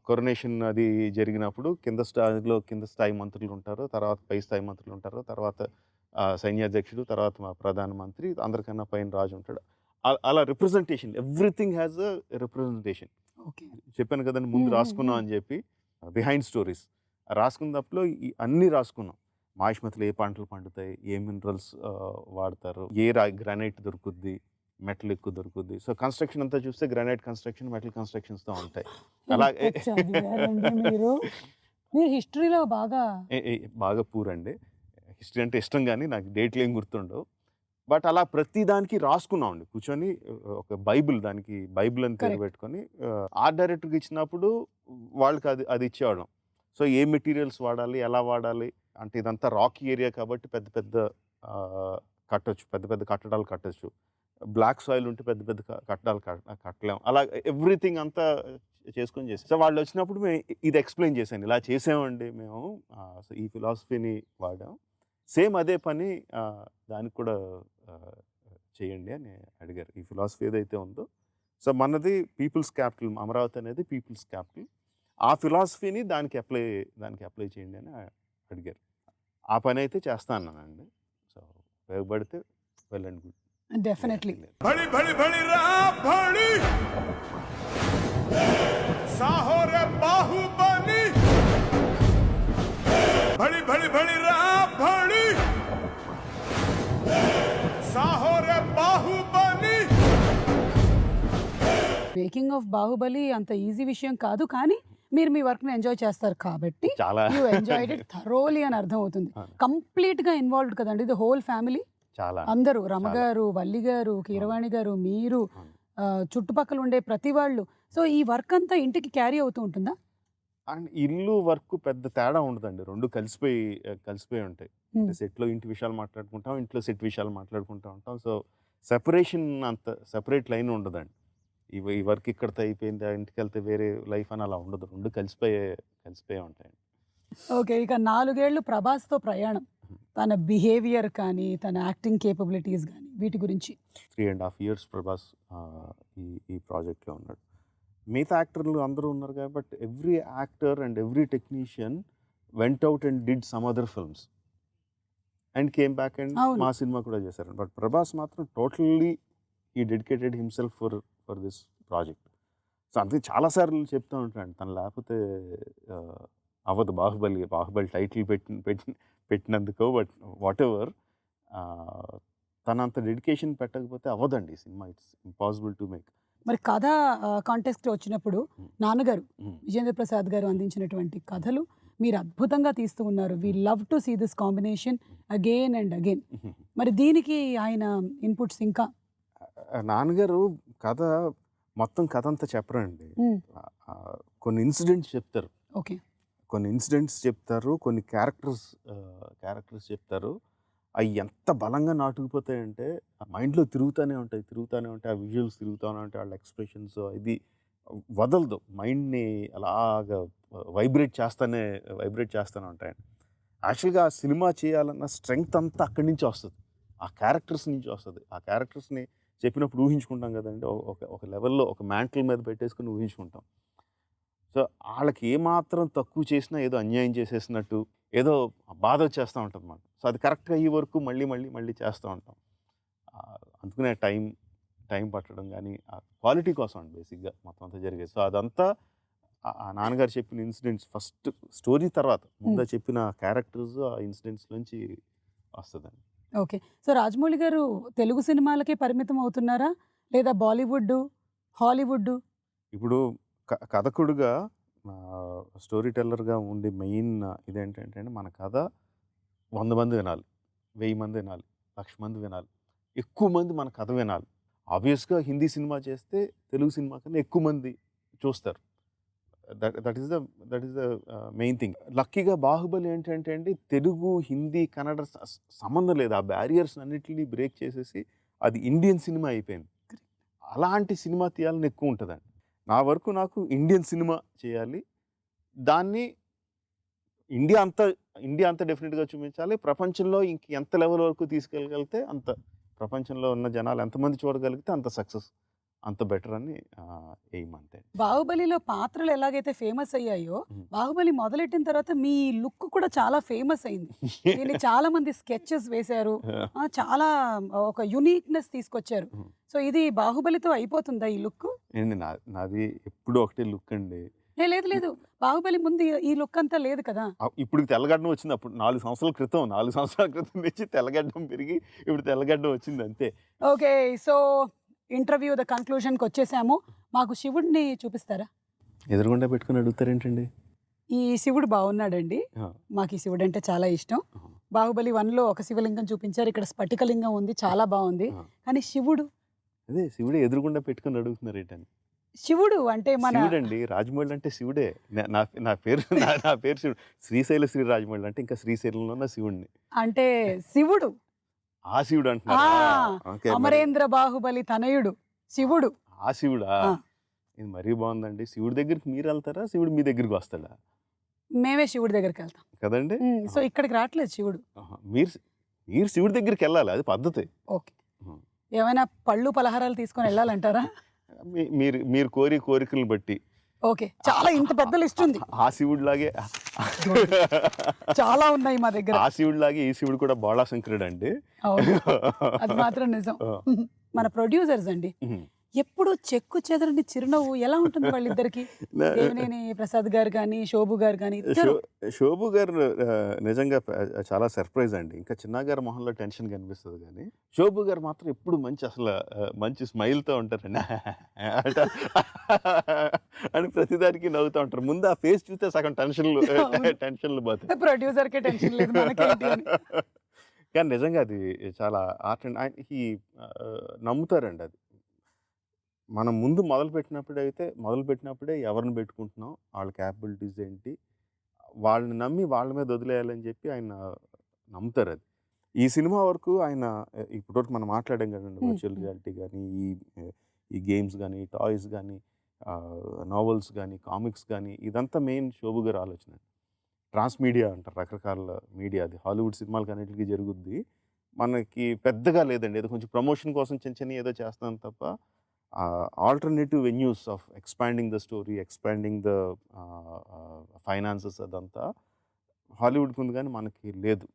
కొరనేషన్ అది జరిగినప్పుడు కింద స్థాయి మంత్రులు ఉంటారు, తర్వాత పై స్థాయి మంత్రులు ఉంటారు, తర్వాత సైన్యాధ్యక్షుడు, తర్వాత మా ప్రధానమంత్రి, అందరికన్నా పైన రాజు ఉంటాడు. అలా representation, everything has a representation. చెప్పాను కదండి ముందు రాసుకున్నాం అని చెప్పి, బిహైండ్ స్టోరీస్ రాసుకున్నప్పుడు అన్నీ రాసుకున్నాం. మాహిష్మతిలో ఏ పంటలు పండుతాయి, ఏ మినరల్స్ వాడతారు, ఏ గ్రానైట్ దొరుకుద్ది, మెటల్ ఎక్కువ దొరుకుద్ది. సో కన్స్ట్రక్షన్ అంతా చూస్తే గ్రానైట్ కన్స్ట్రక్షన్, మెటల్ కన్స్ట్రక్షన్స్తో ఉంటాయి. అలాగే
హిస్టరీలో
బాగా పూర్ అండి. హిస్టరీ అంటే ఇష్టం కానీ నాకు డేట్లు ఏం గుర్తుండవు. బట్ అలా ప్రతి దానికి రాసుకున్నాం అండి కూర్చొని. ఒక బైబిల్ అని పేరు పెట్టుకొని ఆర్ట్ డైరెక్టర్కి ఇచ్చినప్పుడు వాళ్ళకి అది ఇచ్చేవాళ్ళం. సో ఏ మెటీరియల్స్ వాడాలి, ఎలా వాడాలి అంటే, ఇదంతా రాకీ ఏరియా కాబట్టి పెద్ద పెద్ద కట్టడాలు కట్టచ్చు. బ్లాక్ సాయిల్ ఉంటే పెద్ద పెద్ద కట్టడాలు కట్టలేము. అలా ఎవ్రీథింగ్ అంతా చేసుకొని చేసాం. సో వాళ్ళు వచ్చినప్పుడు మేము ఇది ఎక్స్ప్లెయిన్ చేశాను, ఇలా చేసామండి మేము, ఈ ఫిలాసఫీని వాడాం, సేమ్ అదే పని దానికి కూడా చేయండి అని అడిగారు. ఈ ఫిలాసఫీ ఏదైతే ఉందో, సో మనది పీపుల్స్ క్యాపిటల్, అమరావతి అనేది పీపుల్స్ క్యాపిటల్, ఆ ఫిలాసఫీని దానికి అప్లై చేయండి అని అడిగారు. ఆ పని అయితే చేస్తా అన్నానండి. సో ఉపయోగపడితే వెల్ అండ్ గుడ్.
డెఫినెట్లీ.
భళి భళి భళి రా భళి సాహో రే బాహుబలి, భళి భళి భళి రా భళి సాహో రే బాహుబలి.
మేకింగ్ ఆఫ్ బాహుబలి అంత ఈజీ విషయం కాదు, కానీ మీరు మీ వర్క్ని ఎంజాయ్ చేస్తారు కాబట్టి యూ ఎంజాయ్డ్ ఇట్ థరోలీ అని అర్థం అవుతుంది. కంప్లీట్గా ఇన్వాల్వ్డ్ కదండి ది హోల్ ఫ్యామిలీ, అందరూ, రమగారు, వల్లి గారు, కీరవాణి గారు, మీరు, చుట్టుపక్కల ఉండే ప్రతి వాళ్ళు. సో ఈ వర్క్ అంతా ఇంటికి క్యారీ అవుతూ ఉంటుందా?
అండ్ ఇల్లు వర్క్ పెద్ద తేడా ఉండదండి, రెండు కలిసిపోయి ఉంటాయి. సెట్లో ఇంటి విషయాలు మాట్లాడుకుంటాం, ఇంట్లో సెట్ విషయాలు మాట్లాడుకుంటూ ఉంటాం. సో సెపరేట్ లైన్ ఉండదండి. ఈ వర్క్ ఇక్కడితో అయిపోయింది, ఇంటికి వెళ్తే వేరే లైఫ్ అని అలా ఉండదు, రెండు కలిసిపోయే ఉంటాయండి.
ఓకే, ఇక 4 ఏళ్ళు ప్రభాస్తో ప్రయాణం, తన బిహేవియర్ కానీ, తన యాక్టింగ్ కేపబిలిటీస్ కానీ, వీటి గురించి.
3.5 years ప్రభాస్ ఈ ప్రాజెక్ట్లో ఉన్నాడు. మిగతా యాక్టర్లు అందరూ ఉన్నారు కాబట్టి every actor and every technician went out and did some other films. And came back and
అవును.
మా సినిమా కూడా చేశారు. బట్ ప్రభాస్ మాత్రం టోటల్లీ ఈ dedicated himself for this project. So అందుకే చాలాసార్లు చెప్తూ ఉంటాను, తను లేకపోతే అవ్వదు బాహుబలి టైటిల్ పెట్టినందుకో, బట్ వాట్ ఎవర్, తనంత డెడికేషన్ పెట్టకపోతే అవ్వదండి ఈ cinema. It's impossible to make.
మరి కథ కాంటెక్స్ట్ వచ్చినప్పుడు నాన్నగారు విజేంద్ర ప్రసాద్ గారు అందించినటువంటి కథలు మీరు అద్భుతంగా తీస్తూ ఉన్నారు. We love to see this combination again and again. మరి దీనికి ఆయన ఇన్పుట్స్ ఇంకా
నాన్నగారు మొత్తం కథ అంతా చెప్పరండి. కొన్ని ఇన్సిడెంట్స్ చెప్తారు.
ఓకే.
కొన్ని ఇన్సిడెంట్స్ చెప్తారు, కొన్ని క్యారెక్టర్స్ చెప్తారు. అవి ఎంత బలంగా నాటుకుపోతాయంటే మైండ్లో తిరుగుతూనే ఉంటాయి. ఆ విజువల్స్ తిరుగుతూనే ఉంటాయి, వాళ్ళ ఎక్స్ప్రెషన్స్, ఇది వదలదు. మైండ్ని అలాగా వైబ్రేట్ చేస్తూనే ఉంటాయండి. యాక్చువల్గా ఆ సినిమా చేయాలన్న స్ట్రెంగ్త్ అంతా అక్కడి నుంచి వస్తుంది, ఆ క్యారెక్టర్స్ నుంచి వస్తుంది. ఆ క్యారెక్టర్స్ని చెప్పినప్పుడు ఊహించుకుంటాం కదండి, ఒక లెవెల్లో ఒక మ్యాంటిల్ మీద పెట్టేసుకుని ఊహించుకుంటాం. సో వాళ్ళకి ఏమాత్రం తక్కువ చేసినా ఏదో అన్యాయం చేసేసినట్టు, ఏదో బాధ వచ్చేస్తూ ఉంటుంది అన్నమాట. సో అది కరెక్ట్గా అయ్యే వరకు మళ్ళీ చేస్తూ ఉంటాం. అందుకనే టైం పట్టడం కానీ ఆ క్వాలిటీ కోసం అండి బేసిక్గా మొత్తం అంతా జరిగేది. సో అదంతా ఆ నాన్నగారు చెప్పిన ఇన్సిడెంట్స్ ఫస్ట్ స్టోరీ తర్వాత ముందు చెప్పిన క్యారెక్టర్స్ ఆ ఇన్సిడెంట్స్ నుంచి వస్తుందండి.
ఓకే. సో రాజమౌళి గారు తెలుగు సినిమాలకే పరిమితం అవుతున్నారా, లేదా బాలీవుడ్, హాలీవుడ్?
ఇప్పుడు కథకుడుగా, స్టోరీ టెల్లర్గా ఉండే మెయిన్ ఇదేంటంటే మన కథ 100 మంది వినాలి, 1000 మంది వినాలి, 1,00,000 మంది వినాలి, ఎక్కువ మంది మన కథ వినాలి. ఆబ్వియస్గా హిందీ సినిమా చేస్తే తెలుగు సినిమా కన్నా ఎక్కువ మంది చూస్తారు. That is the main thing. లక్కీగా బాహుబలి ఏంటంటే అండి, తెలుగు, హిందీ, కన్నడ సంబంధం లేదు. ఆ బ్యారియర్స్ అన్నిటిని బ్రేక్ చేసేసి అది ఇండియన్ సినిమా అయిపోయింది. అలాంటి సినిమా తీయాలని ఎక్కువ ఉంటుందండి. నాకు ఇండియన్ సినిమా చేయాలి, దాన్ని ఇండియా అంతా డెఫినెట్గా చూపించాలి. ప్రపంచంలో ఎంత లెవెల్ వరకు తీసుకెళ్ళగలిగితే అంత, ప్రపంచంలో ఉన్న జనాలు ఎంతమంది చూడగలిగితే అంత సక్సెస్, అంత బెటర్ అని ఎయిమ్ అంతే.
బాహుబలిలో పాత్రలు ఎలాగైతే ఫేమస్ అయ్యాయో, బాహుబలి మొదలెట్టిన తర్వాత మీ లుక్ కూడా చాలా ఫేమస్ అయింది. దీన్ని చాలా మంది స్కెచెస్ వేశారు, చాలా ఒక యునిక్నెస్ తీసుకొచ్చారు. సో ఇది బాహుబలితో అయిపోతుందా ఈ లుక్?
నాది ఎప్పుడు ఒకటే లుక్ అండి.
లేదు, బాహుబలి ముందు ఈ లుక్ అంతా లేదు కదా.
ఇప్పుడు తెల్లగడ్డం వచ్చింది. అప్పుడు 4 సంవత్సరాల క్రితం నుంచి తెల్లగడ్డం పెరిగి ఇప్పుడు తెల్లగడ్డం వచ్చింది అంతే.
ఓకే. సో ఇంటర్వ్యూ ద కన్క్లూజన్కి వచ్చేసాము. మాకు శివుడిని చూపిస్తారా?
ఎదురుగుండా పెట్టుకుని అడుగుతారేంటండి?
ఈ శివుడు బాగున్నాడండి, మాకు ఈ శివుడు అంటే చాలా ఇష్టం. బాహుబలి 1లో ఒక శివలింగం చూపించారు, ఇక్కడ స్ఫటికలింగం ఉంది, చాలా బాగుంది. కానీ శివుడు
శివుడే ఎదురుగుండా పెట్టుకుని అడుగుతున్నారు ఏంటని.
శివుడు అంటే మన
శివుడండి, రాజమౌళి అంటే శివుడే. నా పేరు శివుడు. శ్రీశైల శ్రీ రాజమౌళి అంటే ఇంకా శ్రీశైలంలో ఉన్న శివుడిని
అంటే శివుడు,
ఆ శివుడు అంటున్నారు.
అమరేంద్ర బాహుబలి తనయుడు శివుడు.
ఆ శివుడా? ఇది మరీ బాగుందండి. శివుడి దగ్గరికి మీరు వెళ్తారా, శివుడు మీ దగ్గరికి వస్తాడా?
మేమే శివుడి దగ్గరికి వెళ్తాం
కదండి.
సో ఇక్కడికి రావట్లేదు శివుడు.
మీరు శివుడి దగ్గరికి వెళ్ళాలి, అది పద్ధతి.
ఓకే. ఏమైనా పళ్ళు పలహారాలు తీసుకొని వెళ్ళాలంటారా?
మీరు కోరికలను బట్టి.
ఓకే. చాలా ఇంత పెద్ద లిస్ట్ ఉంది.
ఆ శివుడు లాగే
చాలా ఉన్నాయి మా దగ్గర.
ఆ శివుడు లాగే ఈ శివుడు కూడా బాళాశంకరుడు అండి.
అది మాత్రం నిజం. మన ప్రొడ్యూసర్స్ అండి ఎప్పుడు చెక్కు చెదరని చిరునవ్వు ఎలా ఉంటుంది వాళ్ళిద్దరికి? దేవినేని ప్రసాద్ గారు కానీ, శోభు గారు కానీ.
శోభు గారు నిజంగా చాలా సర్ప్రైజ్ అండి. ఇంకా చిన్న గారి మొహంలో టెన్షన్ కనిపిస్తుంది, కానీ శోభు గారు మాత్రం ఎప్పుడు మంచి స్మైల్తో ఉంటారండి. అని ప్రతిదానికి నవ్వుతూ ఉంటారు. ముందు ఆ ఫేస్ చూస్తే సగం టెన్షన్లు పోతాయి.
ప్రొడ్యూసర్కే టెన్షన్ లేదు,
కానీ నిజంగా అది చాలా ఆర్ట్ అండ్ నమ్ముతారండి. అది మనం ముందు మొదలుపెట్టినప్పుడే ఎవరిని పెట్టుకుంటున్నాం, వాళ్ళ క్యాపబిలిటీస్ ఏంటి, వాళ్ళని నమ్మి వాళ్ళ మీద వదిలేయాలని చెప్పి ఆయన నమ్ముతారు. అది ఈ సినిమా వరకు ఆయన ఇప్పటివరకు మనం మాట్లాడాం కదండి, వర్చువల్ రియాలిటీ కానీ, ఈ గేమ్స్ కానీ, టాయ్స్ కానీ, నావెల్స్ కానీ, కామిక్స్ కానీ, ఇదంతా మెయిన్ శోభు గారి ఆలోచన. ట్రాన్స్మీడియా అంటారు, రకరకాల మీడియా. అది హాలీవుడ్ సినిమాలకి అన్నిటికీ జరుగుద్ది, మనకి పెద్దగా లేదండి. ఏదో కొంచెం ప్రమోషన్ కోసం చిన్న ఏదో చేస్తాం తప్ప alternative venues of expanding the story, expanding the finances, అదంతా హాలీవుడ్కి ఉంది కానీ మనకి లేదు.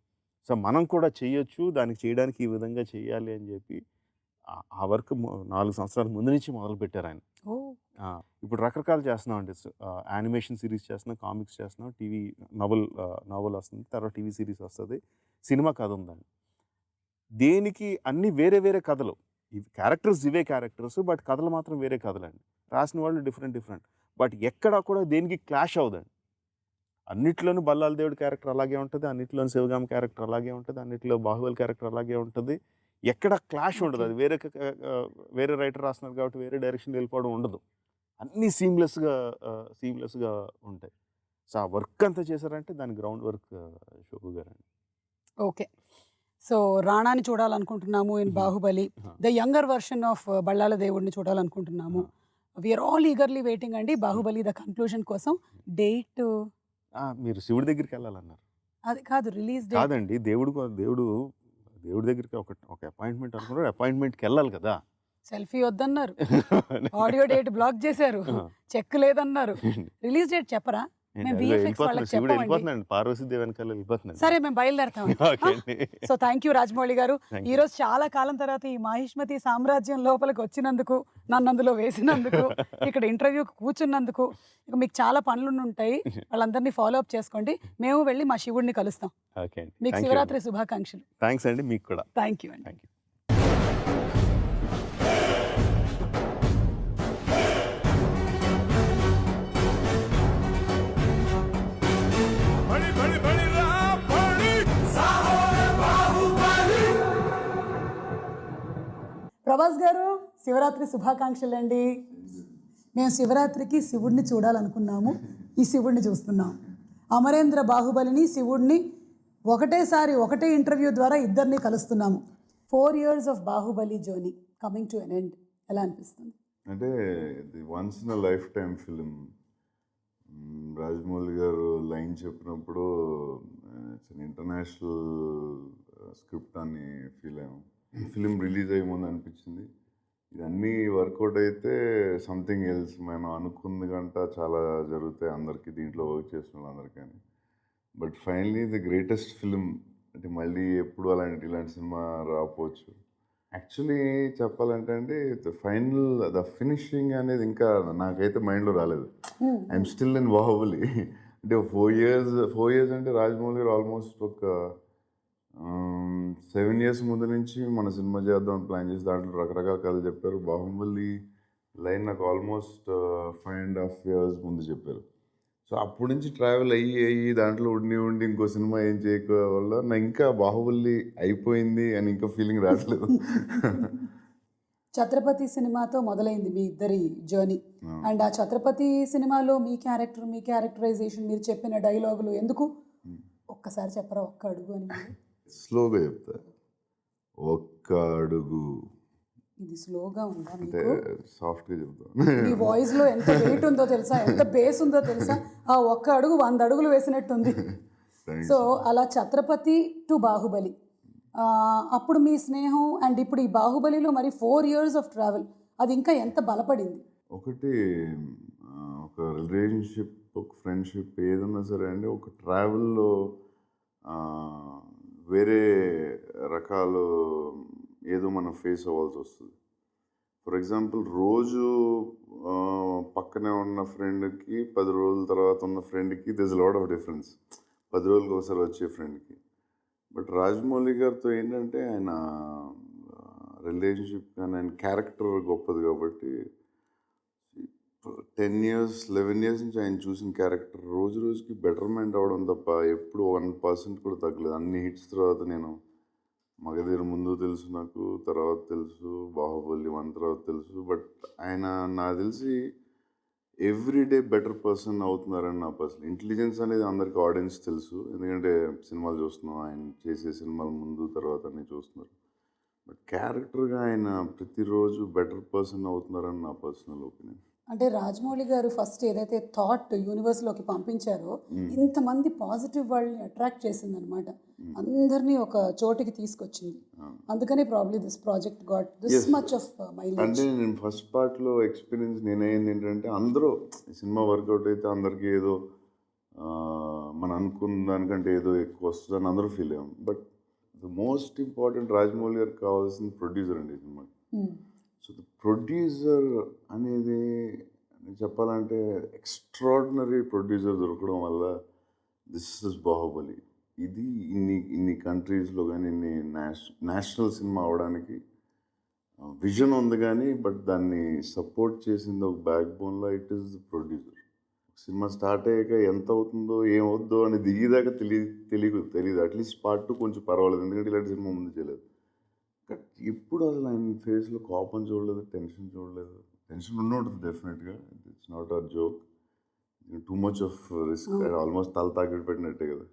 సో మనం కూడా చేయొచ్చు, దానికి చేయడానికి ఈ విధంగా చేయాలి అని చెప్పి ఆ వర్క్ 4 సంవత్సరాల ముందు నుంచి మొదలుపెట్టారు ఆయన.
ఓ
ఇప్పుడు రకరకాలు చేస్తున్నాం అండి. యానిమేషన్ సిరీస్ చేస్తున్నాం, కామిక్స్ చేస్తున్నాం, టీవీ నావల్ వస్తుంది, తర్వాత టీవీ సిరీస్ వస్తుంది, సినిమా కథ ఉందండి. దేనికి అన్ని వేరే వేరే కథలు, ఇవి క్యారెక్టర్స్ ఇవే క్యారెక్టర్స్, బట్ కథలు మాత్రం వేరే కథలండి. రాసిన వాళ్ళు డిఫరెంట్, బట్ ఎక్కడా కూడా దేనికి క్లాష్ అవ్వదండి. అన్నిట్లోనూ బల్లాల దేవుడి క్యారెక్టర్ అలాగే ఉంటుంది, అన్నిట్లోనూ శివగామ క్యారెక్టర్ అలాగే ఉంటుంది, అన్నిట్లో బాహుబలి క్యారెక్టర్ అలాగే ఉంటుంది. ఎక్కడ క్లాష్ ఉండదు. అది వేరే రైటర్ రాస్తున్నారు కాబట్టి వేరే డైరెక్షన్ వెళ్ళిపోవడం ఉండదు. అన్నీ సీమ్లెస్గా ఉంటాయి. సో ఆ వర్క్ అంతా చేశారంటే దాని గ్రౌండ్ వర్క్ శోభు గారండి.
ఓకే. సో రాణాని చూడాలనుకుంటున్నాము in Baahubali, the younger version of బళ్ళాల దేవుడిని చూడాలనుకుంటున్నాము. వీఆర్ ఆల్ ఈగర్లీ వెయిటింగ్ అండి బాహుబలి ద కన్క్లూజన్ కోసం. డేట్
మీరు శివుడి దగ్గరికి వెళ్ళాలన్నారు.
అది కాదు, రిలీజ్ డేట్
కాదండి, దేవుడి దగ్గరికి ఒక అపాయింట్మెంట్ అనుకున్నారు, అపాయింట్మెంట్కి వెళ్ళాలి కదా.
సెల్ఫీ వద్దన్నారు, ఆడియో డేట్ బ్లాక్ చేశారు, చెక్ లేదన్నారు, రిలీజ్ డేట్ చెప్పరా? మేము VFX వాళ్ళకి
శివుడు
చెప్పమండి.
వెళ్ళిపోతున్నాడు, పార్వతీదేవి వెనకాల వెళ్ళిపోతున్నాడు.
సరే మేము బయలుదేరుతాం. సో థ్యాంక్ యూ రాజమౌళి గారు.
Thank you.
ఈ రోజు చాలా కాలం తర్వాత ఈ మాహిష్మతి సామ్రాజ్యం లోపలికి వచ్చినందుకు, నన్ను అందులో వేసినందుకు, ఇక్కడ ఇంటర్వ్యూకి కూర్చున్నందుకు, ఇక మీకు చాలా పనులు ఉంటాయి, వాళ్ళందరినీ ఫాలో అప్ చేసుకోండి. మేము వెళ్ళి మా శివుడిని కలుస్తాం.
ఓకే అండి,
మీకు శివరాత్రి శుభాకాంక్షలు.
థ్యాంక్స్ అండి, మీకు కూడా
థ్యాంక్ యూ అండి.
Thank you.
भड़ी भड़ी भड़ी राभड़ी साहो रे बाहुबली।
ప్రభాస్ గారు శివరాత్రి శుభాకాంక్షలు అండి. మేము శివరాత్రికి శివుడిని చూడాలనుకున్నాము, ఈ శివుడిని చూస్తున్నాం. అమరేంద్ర బాహుబలిని, శివుడిని ఒకటేసారి ఒకటే ఇంటర్వ్యూ ద్వారా ఇద్దరిని కలుస్తున్నాము. 4 years of Baahubali journey coming to an end. ఎలా అనిపిస్తుంది?
అంటే ఇది once in a life time film. Rajamouli గారు లైన్ చెప్పినప్పుడు ఇట్స్ ఇంటర్నేషనల్ స్క్రిప్ట్ అని ఫీల్ అయ్యాము. ఫిలిం రిలీజ్ అయ్యే ముందు అనిపించింది ఇదన్నీ వర్కౌట్ అయితే సంథింగ్ ఎల్స్, మనం అనుకుంది గంట చాలా జరుగుతాయి అందరికీ, దీంట్లో వర్క్ చేసిన వాళ్ళందరికీ. But finally the greatest film. అంటే మళ్ళీ ఎప్పుడు ఇలాంటి సినిమా రాకపోవచ్చు. యాక్చువల్లీ చెప్పాలంటే అండి, ద ఫినిషింగ్ అనేది ఇంకా నాకైతే మైండ్లో రాలేదు. I'm still in Baahubali. అంటే 4 years అంటే రాజమౌళి గారు ఆల్మోస్ట్ ఒక 7 years ముందు నుంచి మన సినిమా చేద్దాం ప్లాన్ చేసి దాంట్లో రకరకాల కథలు చెప్పారు. బాహుబలి లైన్ నాకు ఆల్మోస్ట్ 5.5 years ముందు చెప్పారు. సో అప్పటి నుంచి ట్రావెల్ అయ్యి దాంట్లో ఉండి ఇంకో సినిమా ఏం చేయక వల్ల నా ఇంకా బాహుబలి అయిపోయింది అని ఇంకా ఫీలింగ్ రావట్లేదు.
ఛత్రపతి సినిమాతో మొదలైంది మీ ఇద్దరి జర్నీ. అండ్ ఆ ఛత్రపతి సినిమాలో మీ క్యారెక్టరైజేషన్, మీరు చెప్పిన డైలాగులు ఎందుకు ఒక్కసారి చెప్పరా? ఒక్క అడుగు అని.
స్లోగా చెప్తా, ఒక్క అడుగు.
ఇది స్లోగా ఉందా
అంటే
మీకు?
సాఫ్ట్గా చెప్తాను.
మీ వాయిస్ లో ఎంత వెయిట్ ఉందో తెలుసా, ఎంత బేస్ ఉందో తెలుసా? ఆ ఒక్క అడుగు 100 అడుగులు వేసినట్టుంది. సో అలా ఛత్రపతి టు బాహుబలి, అప్పుడు మీ స్నేహం అండ్ ఇప్పుడు ఈ బాహుబలిలో మరి 4 years ఆఫ్ ట్రావెల్, అది ఇంకా ఎంత బలపడింది?
ఒకటి ఒక రిలేషన్షిప్, ఒక ఫ్రెండ్షిప్ ఏదన్నా సరే అండి, ఒక ట్రావెల్లో వేరే రకాలు ఏదో మనం ఫేస్ అవ్వాల్సి వస్తుంది. ఫర్ ఎగ్జాంపుల్, రోజు పక్కనే ఉన్న ఫ్రెండ్కి 10 రోజుల తర్వాత ఉన్న ఫ్రెండ్కి దిస్ లాట్ ఆఫ్ డిఫరెన్స్. 10 రోజులకి ఒకసారి వచ్చే ఫ్రెండ్కి. బట్ రాజమౌళి గారితో ఏంటంటే ఆయన రిలేషన్షిప్ కానీ ఆయన క్యారెక్టర్ గొప్పది కాబట్టి 10 years 11 years నుంచి ఆయన చూసిన క్యారెక్టర్ రోజు రోజుకి బెటర్మెంట్ అవ్వడం తప్ప ఎప్పుడు 1% కూడా తగ్గలేదు. అన్ని హిట్స్ తర్వాత నేను మగధీర ముందు తెలుసు, నాకు తర్వాత తెలుసు, బాహుబలి 1 తర్వాత తెలుసు. బట్ ఆయన నాకు తెలిసి ఎవ్రీడే బెటర్ పర్సన్ అవుతున్నారని నా పర్సనల్ ఇంటెలిజెన్స్ అనేది అందరికీ ఆడియన్స్ తెలుసు, ఎందుకంటే సినిమాలు చూస్తున్నాం, ఆయన చేసే సినిమాలు ముందు తర్వాత అన్నీ చూస్తున్నారు. బట్ క్యారెక్టర్గా ఆయన ప్రతిరోజు బెటర్ పర్సన్ అవుతున్నారని నా పర్సనల్ ఒపీనియన్.
అంటే రాజమౌళి గారు ఫస్ట్ ఏదైతే థాట్ యూనివర్స్లోకి పంపించారో, ఇంతమంది పాజిటివ్ వాళ్ళని అట్రాక్ట్ చేసింది అనమాట, అందరినీ ఒక చోటికి తీసుకొచ్చింది. అందుకనే probably this project got this much of mileage.
అంటే నేను ఫస్ట్ పార్ట్లో ఎక్స్పీరియన్స్ నేనైంది ఏంటంటే, అందరూ సినిమా వర్కౌట్ అయితే అందరికీ ఏదో మనం అనుకున్న దానికంటే ఏదో ఎక్కువ వస్తుందని అందరూ ఫీల్ అయ్యాం. But the most important Rajamouli గారికి కావాల్సిన ప్రొడ్యూసర్ అండి ఈ సినిమాకి. సో ద ప్రొడ్యూసర్ అనేది నేను చెప్పాలంటే ఎక్స్ట్రాడినరీ ప్రొడ్యూసర్ దొరకడం వల్ల దిస్ ఇస్ బాహుబలి. ఇది ఇన్ని కంట్రీస్లో కానీ ఇన్ని నేషనల్ సినిమా అవడానికి విజన్ ఉంది కానీ బట్ దాన్ని సపోర్ట్ చేసింది ఒక బ్యాక్ బోన్లో it is the producer. Cinema start అయ్యాక ఎంత అవుతుందో ఏమవుద్దో అని దిగేదాకా తెలియదు. అట్లీస్ట్ పార్ట్ 2 కొంచెం పర్వాలేదు, ఎందుకంటే ఇలాంటి సినిమా ముందు చేయలేదు. బట్ ఇప్పుడు అసలు ఆయన ఫేస్లో కోపం చూడలేదు, టెన్షన్ చూడలేదు. టెన్షన్ ఉంటుంది డెఫినెట్గా, it's not a joke. Too much of risk, almost తల తాకిడి పెట్టినట్టే కదా.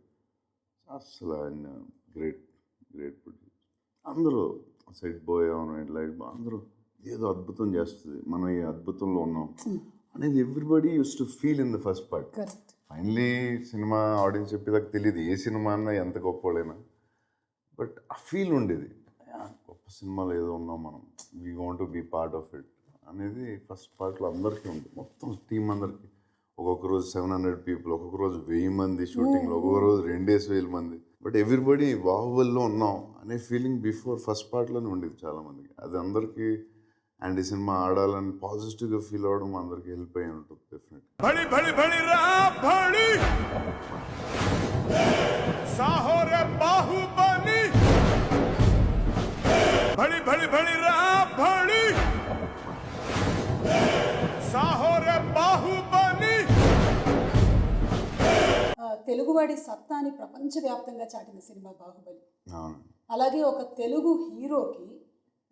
అసలు ఆయన గ్రేట్ ప్రొడ్యూసర్. అందరూ సెట్ బాయ్ అవును లైట్ అందరూ ఏదో అద్భుతం చేస్తుంది, మనం ఈ అద్భుతంలో ఉన్నాం అనేది everybody use to feel in the first part. Finally cinema audience చెప్పేదాకా తెలియదు ఏ సినిమా అన్నా ఎంత గొప్పవాడైనా, బట్ ఆ ఫీల్ ఉండేది, గొప్ప సినిమాలో ఏదో ఉన్నాం మనం, we want to be part of it అనేది ఫస్ట్ పార్ట్లో అందరికీ ఉంది. మొత్తం టీం అందరికీ ఒక్కొక్క రోజు 700 people, ఒక్కొక్క రోజు 1000 మంది షూటింగ్లో, ఒక్కొక్క రోజు 2,000 మంది. బట్ ఎవ్రీబడి బాహుబలిలో ఉన్నాం అనే ఫీలింగ్ బిఫోర్ ఫస్ట్ పార్ట్లోనే ఉండేది చాలామందికి. అది అందరికీ అండ్ ఈ సినిమా ఆడాలని పాజిటివ్గా ఫీల్ అవ్వడం అందరికీ హెల్ప్ అయ్యి ఉంటుంది డెఫినెట్.
బడి బడి బడి రా బడి సాహో రే బాహుబలి బడి బడి బడి రా బడి సాహో రే బాహుబలి.
తెలుగువాడి సత్తాని ప్రపంచవ్యాప్తంగా చాటిన సినిమా బాహుబలి.
అవును,
అలాగే ఒక తెలుగు హీరోకి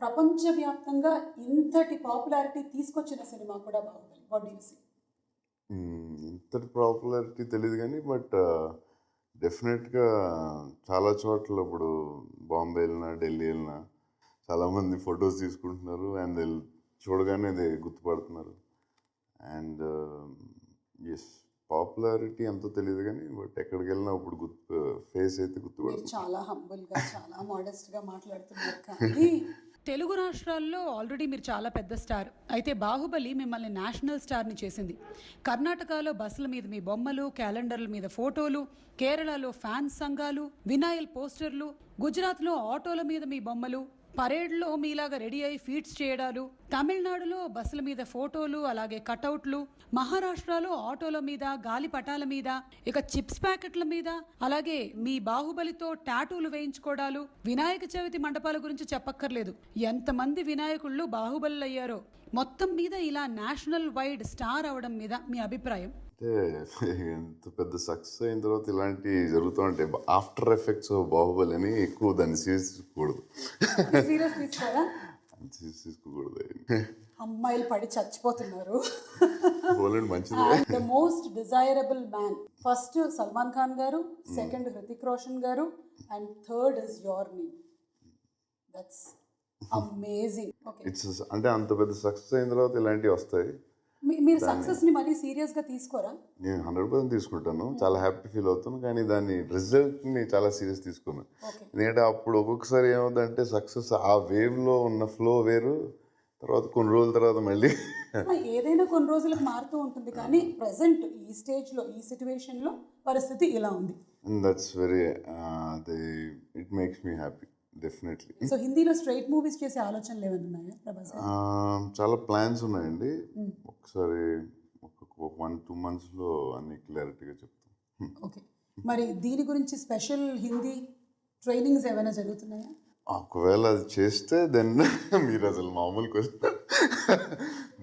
ప్రపంచవ్యాప్తంగా ఇంతటి పాపులారిటీ తీసుకొచ్చిన సినిమా కూడా Baahubali. What do you see?
ఇంతటి పాపులారిటీ తెలియదు కానీ బట్ డెఫినెట్గా చాలా చోట్ల ఇప్పుడు బాంబే వెళ్ళినా ఢిల్లీ వెళ్ళినా చాలామంది ఫొటోస్ తీసుకుంటున్నారు అండ్ చూడగానే అది గుర్తుపడుతున్నారు. అండ్ ఎస్, పాపులారిటీ ఎంతో తెలియదు కానీ బట్ ఎక్కడికి వెళ్ళినా ఇప్పుడు ఫేస్ అయితే గుర్తుపడుతుంది.
చాలా హంబుల్గా, చాలా మోడెస్ట్గా మాట్లాడుతున్నారు. కానీ తెలుగు రాష్ట్రాల్లో ఆల్రెడీ మీరు చాలా పెద్ద స్టార్, అయితే బాహుబలి మిమ్మల్ని నేషనల్ స్టార్ని చేసింది. కర్ణాటకలో బస్సుల మీద మీ బొమ్మలు, క్యాలెండర్ల మీద ఫోటోలు, కేరళలో ఫ్యాన్స్ సంఘాలు, వినాయల్ పోస్టర్లు, గుజరాత్లో ఆటోల మీద మీ బొమ్మలు, పరేడ్లో మీలాగా రెడీ అయి ఫీట్స్ చేయడాలు, తమిళనాడులో బస్సుల మీద ఫోటోలు అలాగే కటౌట్లు, మహారాష్ట్రలో ఆటోల మీద, గాలి పటాల మీద, ఇక చిప్స్ ప్యాకెట్ల మీద, అలాగే మీ బాహుబలితో టాటూలు వేయించుకోవడాలు, వినాయక చవితి మండపాల గురించి చెప్పక్కర్లేదు. ఎంతమంది వినాయకుళ్ళు బాహుబలి అయ్యారో. మొత్తం మీద ఇలా నేషనల్ వైడ్ స్టార్ అవడం మీద మీ అభిప్రాయం?
అంటే ఎంత పెద్ద సక్సెస్ అయిన తర్వాత ఇలాంటివి జరుగుతూ ఉంటాయి. ఆఫ్టర్ ఎఫెక్ట్స్ ఆఫ్ బాహుబలి అని ఎక్కువ దాన్ని సీరియస్ తీసుకోకూడదు. తీసుకోకూడదు.
అమ్మాయిలు పడి చచ్చిపోతున్నారు.
మంచిది.
The most desirable man, first Salman Khan గారు, సెకండ్ హృతిక్ రోషన్ గారు, and third is your name. That's amazing.
It's అంటే అంత పెద్ద సక్సెస్ అయిన తర్వాత ఇలాంటివి వస్తాయి.
మీరు సక్సెస్ ని మరీ సీరియస్ గా తీసుకోరా?
నేను 100% తీసుకుంటాను, చాలా హ్యాపీ ఫీల్ అవుతాను, కానీ దాని రిజల్ట్ ని చాలా సీరియస్ తీసుకున్నాను. ఎందుకంటే అప్పుడు ఒక్కొక్కసారి ఏమవుతుందంటే సక్సెస్ ఆ వేవ్ లో ఉన్న ఫ్లో వేరు, తర్వాత కొన్ని రోజుల తర్వాత మళ్ళీ
ఏదైనా కొన్ని రోజులకు మారుతూ ఉంటుంది, కానీ ప్రెసెంట్ ఈ స్టేజ్ లో, ఈ సిచ్యువేషన్ లో పరిస్థితి ఇలా ఉంది.
That's very it makes me happy definitely.
So హిందీలో స్ట్రైట్ మూవీస్ చేసే ఆలోచనలు ఏమైనా ఉన్నాయా ప్రభాస్?
చాలా ప్లాన్స్ ఉన్నాయండి. ఒకసారి ఒక 1-2 monthsలో అన్ని క్లారిటీగా చెప్తాం.
ఓకే, మరి దీని గురించి స్పెషల్ హిందీ ట్రైనింగ్స్ ఏమైనా జరుగుతున్నాయా?
ఒకవేళ అది చేస్తే దెన్ మీరు అసలు మామూలు క్వశ్చన్,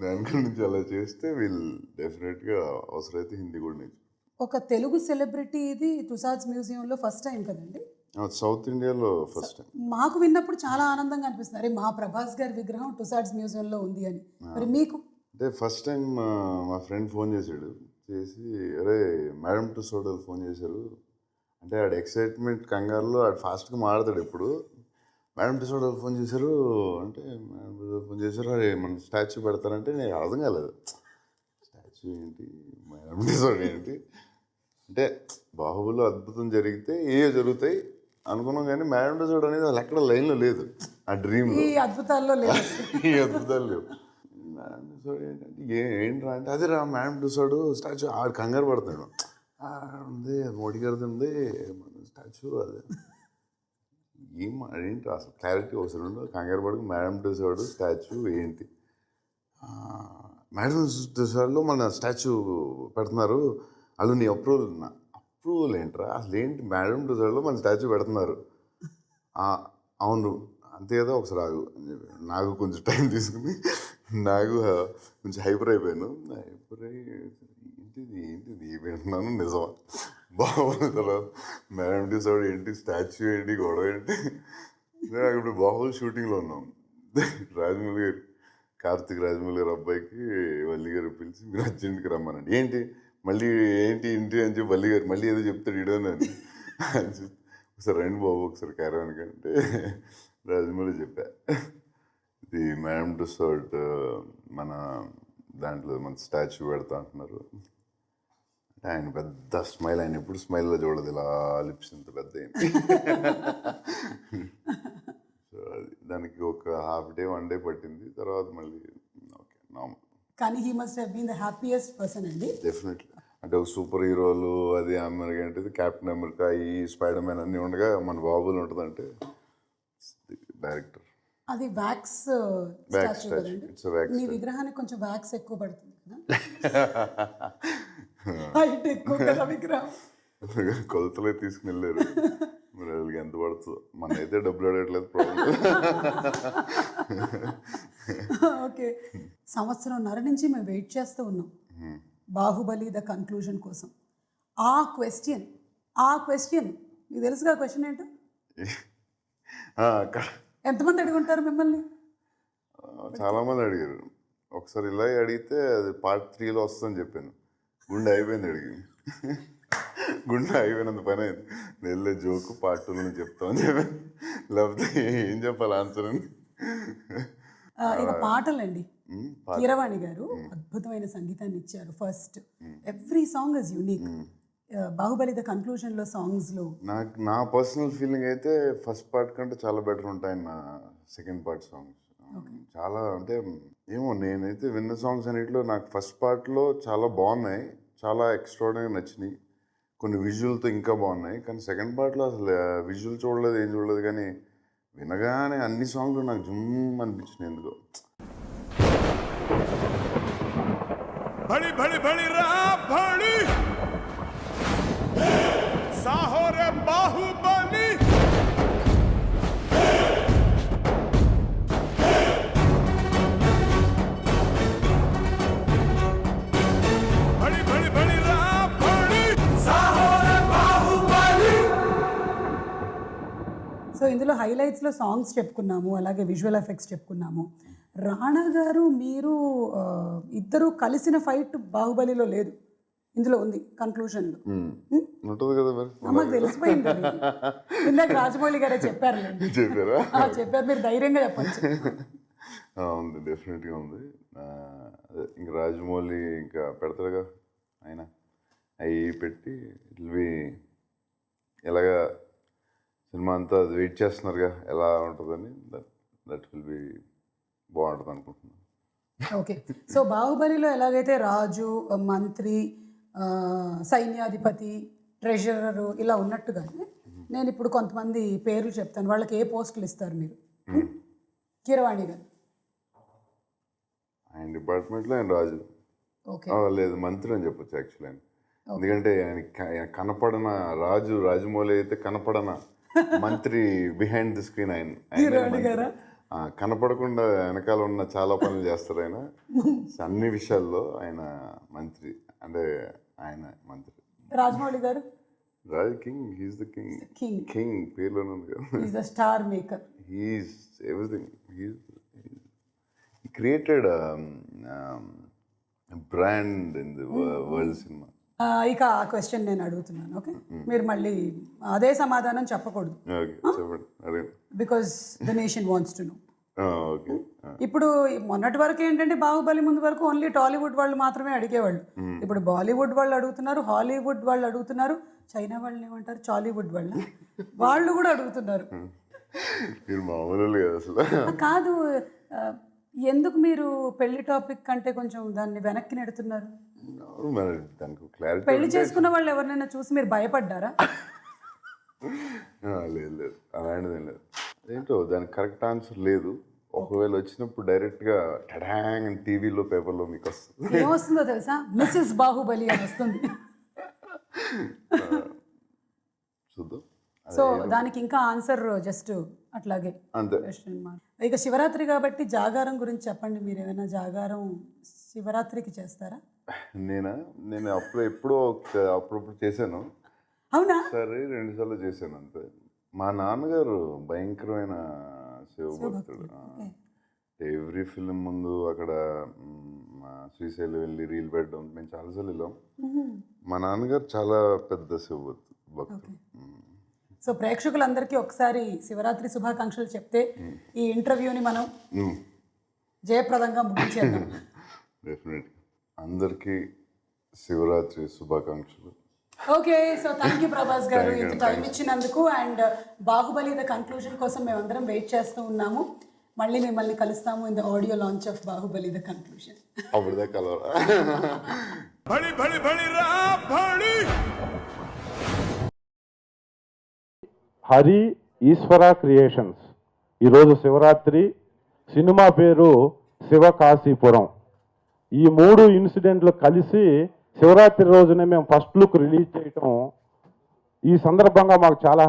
దాని గురించి అలా చేస్తే వీళ్ళు డెఫినెట్గా అవసరమైతే హిందీ కూడా నేర్చు.
ఒక తెలుగు సెలబ్రిటీ ఇది తుసాడ్స్ మ్యూజియంలో ఫస్ట్ టైం కదండి?
సౌత్ ఇండియాలో ఫస్ట్ టైం.
మాకు విన్నప్పుడు చాలా ఆనందంగా అనిపిస్తుంది, అరే మా ప్రభాస్ గారి విగ్రహం టుసాడ్స్ మ్యూజియంలో ఉంది అని. మరి మీకు?
అంటే ఫస్ట్ టైం మా ఫ్రెండ్ ఫోన్ చేశాడు, చేసి అరే మేడం టుసాడ్ ఫోన్ చేశారు అంటే ఆడ ఎక్సైట్మెంట్ కంగారులో ఆడు ఫాస్ట్గా మాట్లాడతాడు ఎప్పుడు. మేడం టుసాడ్ ఫోన్ చేశారు అంటే మేడం టుసాడ్ ఫోన్ చేశారు, అరే మన స్టాచ్యూ పెడతారంటే నేను అర్థం కాలేదు, స్టాచ్యూ ఏంటి, మేడం టుసాడ్ ఏంటి అంటే. బాహుబలిలో అద్భుతం జరిగితే జరుగుతాయి అనుకున్నాం, కానీ మేడం టుసాడ్ అనేది అసలు ఎక్కడ లైన్లో లేదు ఆ డ్రీమ్లో.
ఈ అద్భుతాల్లో లేదు.
ఈ అద్భుతాలు లేవు. మేడం టుసాడ్ ఏంటంటే ఏంట్రా అంటే అదే రా మేడం టుసాడ్ స్టాచ్యూ, ఆడు కంగారు పడతాడు, ఉంది మోడీ గారిది ఉంది స్టాచ్యూ, అదే ఏంటి అసలు క్లారిటీ అవసరం ఉండదు. కంగారు పడుకు మేడం టుసాడు స్టాచ్యూ ఏంటి, మేడం టుసాడ్లో మన స్టాచ్యూ పెడుతున్నారు, వాళ్ళు నీ అప్రూవల్ ఏంట్రా అసలు ఏంటి, మేడం టుసాడ్లో మన స్టాచ్యూ పెడుతున్నారు, అవును అంతే కదా ఒకసారి ఆగు అని చెప్పి నాకు కొంచెం టైం తీసుకుని నాకు కొంచెం హైపర్ అయిపోయాను. ఏంటిది వింటున్నాను నిజమా బాహుబలి తర్వాత మేడం టుసాడ్ ఏంటి, స్టాచ్యూ ఏంటి, గొడవ ఏంటి. ఇప్పుడు బాహుబలి షూటింగ్లో ఉన్నాం, రాజమౌళి గారు కార్తిక్ రాజమౌళి గారు అబ్బాయికి వల్లి గారు పిలిచి మీరు అర్జెంట్కి రమ్మనండి. ఏంటి మళ్ళీ ఏంటి అని చెప్పి వల్లి గారు మళ్ళీ ఏదో చెప్తాడు ఇడోనని ఒకసారి రండి బాబు ఒకసారి క్యారవాన్కి అంటే రాజమౌళి చెప్పా, ఇది మేడం టుసాడ్ మన దాంట్లో మన స్టాచ్యూ పెడతా అంటున్నారు అంటే ఆయన పెద్ద స్మైల్, ఆయన ఎప్పుడు స్మైల్లో చూడదు, ఇలా లిప్స్ ఇంత పెద్ద అయింది. సో అది దానికి ఒక హాఫ్ డే 1 day పట్టింది, తర్వాత మళ్ళీ ఓకే నార్మల్.
కానీ he must have been the happiest person అండి.
డెఫినెట్లీ. అంటే ఒక సూపర్ హీరోలు అది అమెరికా అంటే క్యాప్టెన్ అమెరికా ఈ స్పైడర్ మ్యాన్ అన్నీ ఉండగా మన బాబులు ఉంటుందంటే డైరెక్టర్.
అది వ్యాక్స్
వ్యాక్స్
స్టాచ్యూ
స్టాచ్యూ,
కదండి.
ఇట్స్ వ్యాక్స్
మీ విగ్రహానికి కొంచెం వ్యాక్స్ ఎక్కువ పడుతుంది కదా, హైట్ ఎక్కువ కదా విగ్రహం.
కొలతలే తీసుకుని వెళ్ళారు, మరి వాళ్ళకి ఎంత పడుతుందో, మన అయితే డబ్బులు అడగట్లేదు ప్రాబ్లం.
ఓకే, సంవత్సరంన్నర నుంచి మేము వెయిట్ చేస్తూ ఉన్నాం బాహుబలి ద కన్క్లూజన్ కోసం. ఆ క్వశ్చన్ మీకు తెలుసుగా క్వశ్చన్ ఏంటో? ఎంతమంది అడుగుంటారు మిమ్మల్ని?
చాలామంది అడిగారు. ఒకసారి ఇలా అడిగితే అది పార్ట్ 3లో వస్తుందని చెప్పాను, గుండె అయిపోయింది అడిగి, గుండె అయిపోయినంత పని అయింది. వెళ్ళే జోకు పార్ట్ 2లో చెప్తామని చెప్పాను, లేకపోతే ఏం చెప్పాలి ఆన్సర్ అని.
ఇక పాటలండి, కీరవాణి గారు అద్భుతమైన సంగీతాన్ని ఇచ్చారు. First every song is unique. Baahubali the కన్క్లూజన్లో సాంగ్స్లో
నా పర్సనల్ ఫీలింగ్ అయితే ఫస్ట్ పార్ట్ కంటే చాలా బెటర్ ఉంటాయి నా సెకండ్ పార్ట్ సాంగ్స్. చాలా అంటే ఏమో నేనైతే విన్న సాంగ్స్ అన్నింటిలో నాకు ఫస్ట్ పార్ట్లో చాలా బాగున్నాయి, చాలా ఎక్స్ట్రాడినరీ నచ్చినాయి, కొన్ని విజువల్తో ఇంకా బాగున్నాయి. కానీ సెకండ్ పార్ట్లో అసలు విజువల్ చూడలేదు, ఏం చూడలేదు, కానీ వినగానే అన్ని సాంగ్లు నాకు జుమ్ అనిపించినాయి ఎందుకో.
भड़ी भड़ी भड़ी भड़ी साहो रे बाहुबली भड़ी भड़ी भड़ी भड़ी साहो रे बाहुबली.
సో ఇందులో హైలైట్స్లో సాంగ్స్ చెప్పుకున్నాము, అలాగే విజువల్ ఎఫెక్ట్స్ చెప్పుకున్నాము. రాణా గారు మీరు ఇద్దరు కలిసిన ఫైట్ బాహుబలిలో లేదు, ఇందులో ఉంది కన్క్లూజన్లో.
ఉంటుంది కదా మరి,
మాకు తెలిసిపోయింది. ఇందాక రాజమౌళి గారే చెప్పారు,
చెప్పారా?
చెప్పారు, మీరు ధైర్యంగా చెప్పచ్చు.
ఉంది, డెఫినెట్గా ఉంది. ఇంక రాజమౌళి ఇంకా పెడతాడుగా ఆయన, అవి పెట్టి ఇట్ బి ఎలాగా సినిమా అంతా వెయిట్ చేస్తున్నారుగా ఎలా ఉంటుందని, దట్ విల్ బి బాగుంటుంది అనుకుంటున్నాను.
ఓకే, సో బాహుబలిలో ఎలాగైతే రాజు, మంత్రి, సైన్యాధిపతి, ట్రెజరరు ఇలా ఉన్నట్టుగానే నేను ఇప్పుడు కొంతమంది పేర్లు చెప్తాను, వాళ్ళకి ఏ పోస్టులు ఇస్తారు మీరు? కీరవాణి గారు
ఆయన డిపార్ట్మెంట్లో ఆయన రాజు.
ఓకే,
లేదు మంత్రి అని చెప్పొచ్చు యాక్చువల్లీ ఆయన, ఎందుకంటే ఆయన కనపడన రాజు, రాజమౌళి అయితే కనపడన మంత్రి, బిహైండ్ ది స్క్రీన్ ఆయన కనపడకుండా వెనకాల ఉన్న చాలా పనులు చేస్తారు ఆయన, అన్ని విషయాల్లో ఆయన మంత్రి, అంటే ఆయన మంత్రి.
రాజమౌళి గారు
Raj king, he's the king, king పేర్లోనే ఉంది కదా,
he's the star maker,
he's everything, he created brand in the world cinema.
ఇక ఆ క్వశ్చన్ నేను అడుగుతున్నాను, ఓకే? మీరు మళ్ళీ అదే సమాధానం చెప్పకూడదు, because the nation wants to know. ఇప్పుడు మొన్నటి వరకు ఏంటంటే బాహుబలి ముందు వరకు ఓన్లీ టాలీవుడ్ వాళ్ళు మాత్రమే అడిగేవాళ్ళు, ఇప్పుడు బాలీవుడ్ వాళ్ళు అడుగుతున్నారు, హాలీవుడ్ వాళ్ళు అడుగుతున్నారు, చైనా వాళ్ళని ఏమంటారు, చాలీవుడ్ వాళ్ళు కూడా అడుగుతున్నారు. కాదు, ఎందుకు మీరు పెళ్లి టాపిక్ కంటే కొంచెం దాన్ని వెనక్కి నెడుతున్నారు?
దానికి క్లారిటీ,
పెళ్లి చేసుకున్న వాళ్ళు ఎవరినైనా చూసి మీరు భయపడ్డారా?
లేదు లేదు అలాంటిది ఏం లేదు. ఏంటో దానికి కరెక్ట్ ఆన్సర్ లేదు. ఒకవేళ వచ్చినప్పుడు డైరెక్ట్గా టడాంగ్ అని టీవీలో పేపర్లో మీకు వస్తుంది.
ఏమొస్తుందో తెలుసా, మిస్సెస్ బాహుబలి అని వస్తుంది.
చూద్దాం.
సో దానికి ఇంకా ఆన్సర్ జస్ట్ అట్లాగే
అంతే.
Question mark. ఇక శివరాత్రి కాబట్టి జాగారం గురించి చెప్పండి. మీరు ఏమైనా జాగారం శివరాత్రికి చేస్తారా?
నేను ఎప్పుడో అప్పుడప్పుడు చేశాను.
అవునా?
సరే 2 సార్లు చేశాను అంతే. మా నాన్నగారు భయంకరమైన శివభక్తుడు. ఎవ్రీ ఫిలిం ముందు అక్కడ శ్రీశైలం వెళ్ళి రీల్ పెట్టడం మేము చాలాసార్లు వెళ్ళాం. మా నాన్నగారు చాలా పెద్ద శివభక్తుడు.
సో ప్రేక్షకులందరికీ ఒకసారి శివరాత్రి శుభాకాంక్షలు చెప్తే ఈ ఇంటర్వ్యూని మనం జయప్రదంగా ముగించేద్దాం.
డెఫినెట్గా అందరికీ శివరాత్రి శుభాకాంక్షలు.
Okay, so thank you Prabhas గారు ఇంత టైం ఇచ్చినందుకు. అండ్ బాహుబలి ద కన్క్లూజన్ కోసం మేమందరం వెయిట్ చేస్తూ ఉన్నాము. మళ్ళీ మిమ్మల్ని కలుస్తాము in the audio launch of Baahubali the conclusion.
అప్పుడుదా కలవరా?
భళి భళి భళి రా భళి.
హరి ఈశ్వర క్రియేషన్స్ ఈరోజు శివరాత్రి, సినిమా పేరు శివకాశీపురం. ఈ 3 ఇన్సిడెంట్లు కలిసి శివరాత్రి రోజునే మేము ఫస్ట్ లుక్ రిలీజ్ చేయటం, ఈ సందర్భంగా మాకు చాలా